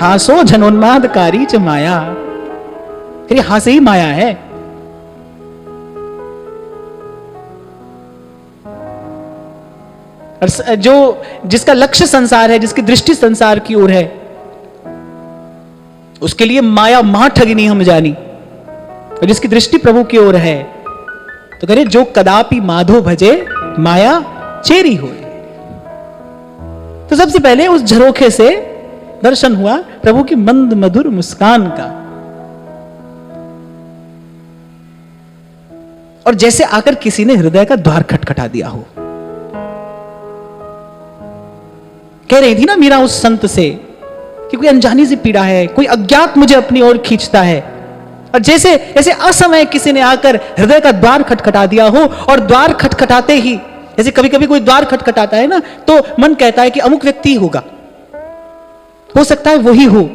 हासो जनोन्मादकारी च माया, ये हास ही माया है। और जो जिसका लक्ष्य संसार है, जिसकी दृष्टि संसार की ओर है, उसके लिए माया मां ठगनी हम जानी। और जिसकी दृष्टि प्रभु की ओर है, तो कह रहे जो कदापि माधो भजे माया चेरी हो। तो सबसे पहले उस झरोखे से दर्शन हुआ प्रभु की मंद मधुर मुस्कान का। और जैसे आकर किसी ने हृदय का द्वार खटखटा दिया हो। कह रही थी ना मीरा उस संत से कि कोई अनजानी सी पीड़ा है, कोई अज्ञात मुझे अपनी ओर खींचता है, और जैसे ऐसे असमय किसी ने आकर हृदय का द्वार खटखटा दिया हो, और द्वार खटखटाते ही, जैसे कभी कभी कोई द्वार खटखटाता है ना, तो मन कहता है कि अमुक व्यक्ति होगा, हो सकता है वही हो।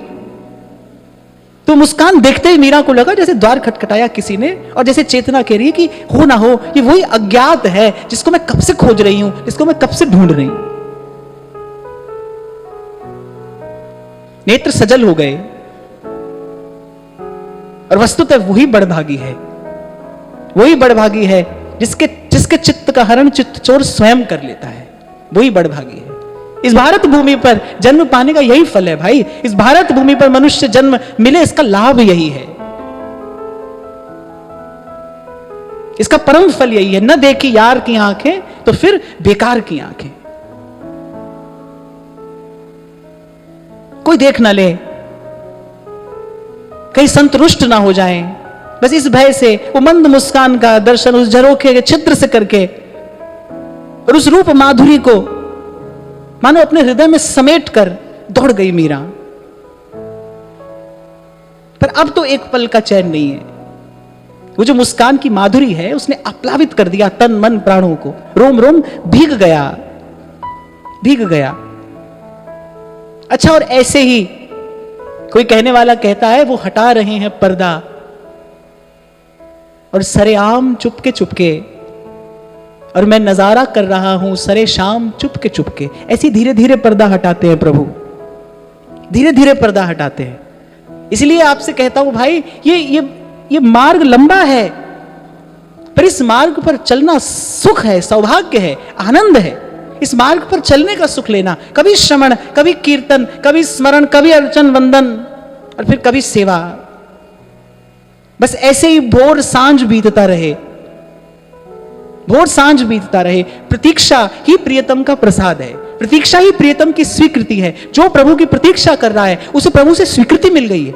तो मुस्कान देखते ही मीरा को लगा जैसे द्वार खटखटाया किसी ने, और जैसे चेतना कह रही है कि हो ना हो, ये वही अज्ञात है जिसको मैं कब से खोज रही हूं, जिसको मैं कब से ढूंढ रही हूं। नेत्र सजल हो गए, और वस्तुतः वही बड़भागी है, वही बड़भागी है जिसके चित्त का हरण चित्त चोर स्वयं कर लेता है, वही बड़भागी है। इस भारत भूमि पर जन्म पाने का यही फल है भाई। इस भारत भूमि पर मनुष्य जन्म मिले, इसका लाभ यही है, इसका परम फल यही है। न देखी यार की आंखें तो फिर बेकार की आंखें। कोई देख ना ले, कहीं संतुष्ट ना हो जाए, बस इस भय से वो मंद मुस्कान का दर्शन उस झरोखे के छिद्र से करके, और उस रूप माधुरी को मानो अपने हृदय में समेट कर दौड़ गई मीरा। पर अब तो एक पल का चैन नहीं है। वो जो मुस्कान की माधुरी है उसने आप्लावित कर दिया तन मन प्राणों को, रोम रोम भीग गया, भीग गया। अच्छा, और ऐसे ही कोई कहने वाला कहता है वो हटा रहे हैं पर्दा, और सरेआम चुपके चुपके, और मैं नजारा कर रहा हूं सरे शाम चुपके चुपके। ऐसी धीरे धीरे पर्दा हटाते हैं प्रभु, धीरे धीरे पर्दा हटाते हैं। इसलिए आपसे कहता हूं भाई, ये मार्ग लंबा है, पर इस मार्ग पर चलना सुख है, सौभाग्य है, आनंद है। इस मार्ग पर चलने का सुख लेना, कभी श्रवण, कभी कीर्तन, कभी स्मरण, कभी अर्चन वंदन, और फिर कभी सेवा। बस ऐसे ही भोर सांझ बीतता रहे, भोर सांझ बीतता रहे। प्रतीक्षा ही प्रियतम का प्रसाद है, प्रतीक्षा ही प्रियतम की स्वीकृति है। जो प्रभु की प्रतीक्षा कर रहा है उसे प्रभु से स्वीकृति मिल गई है।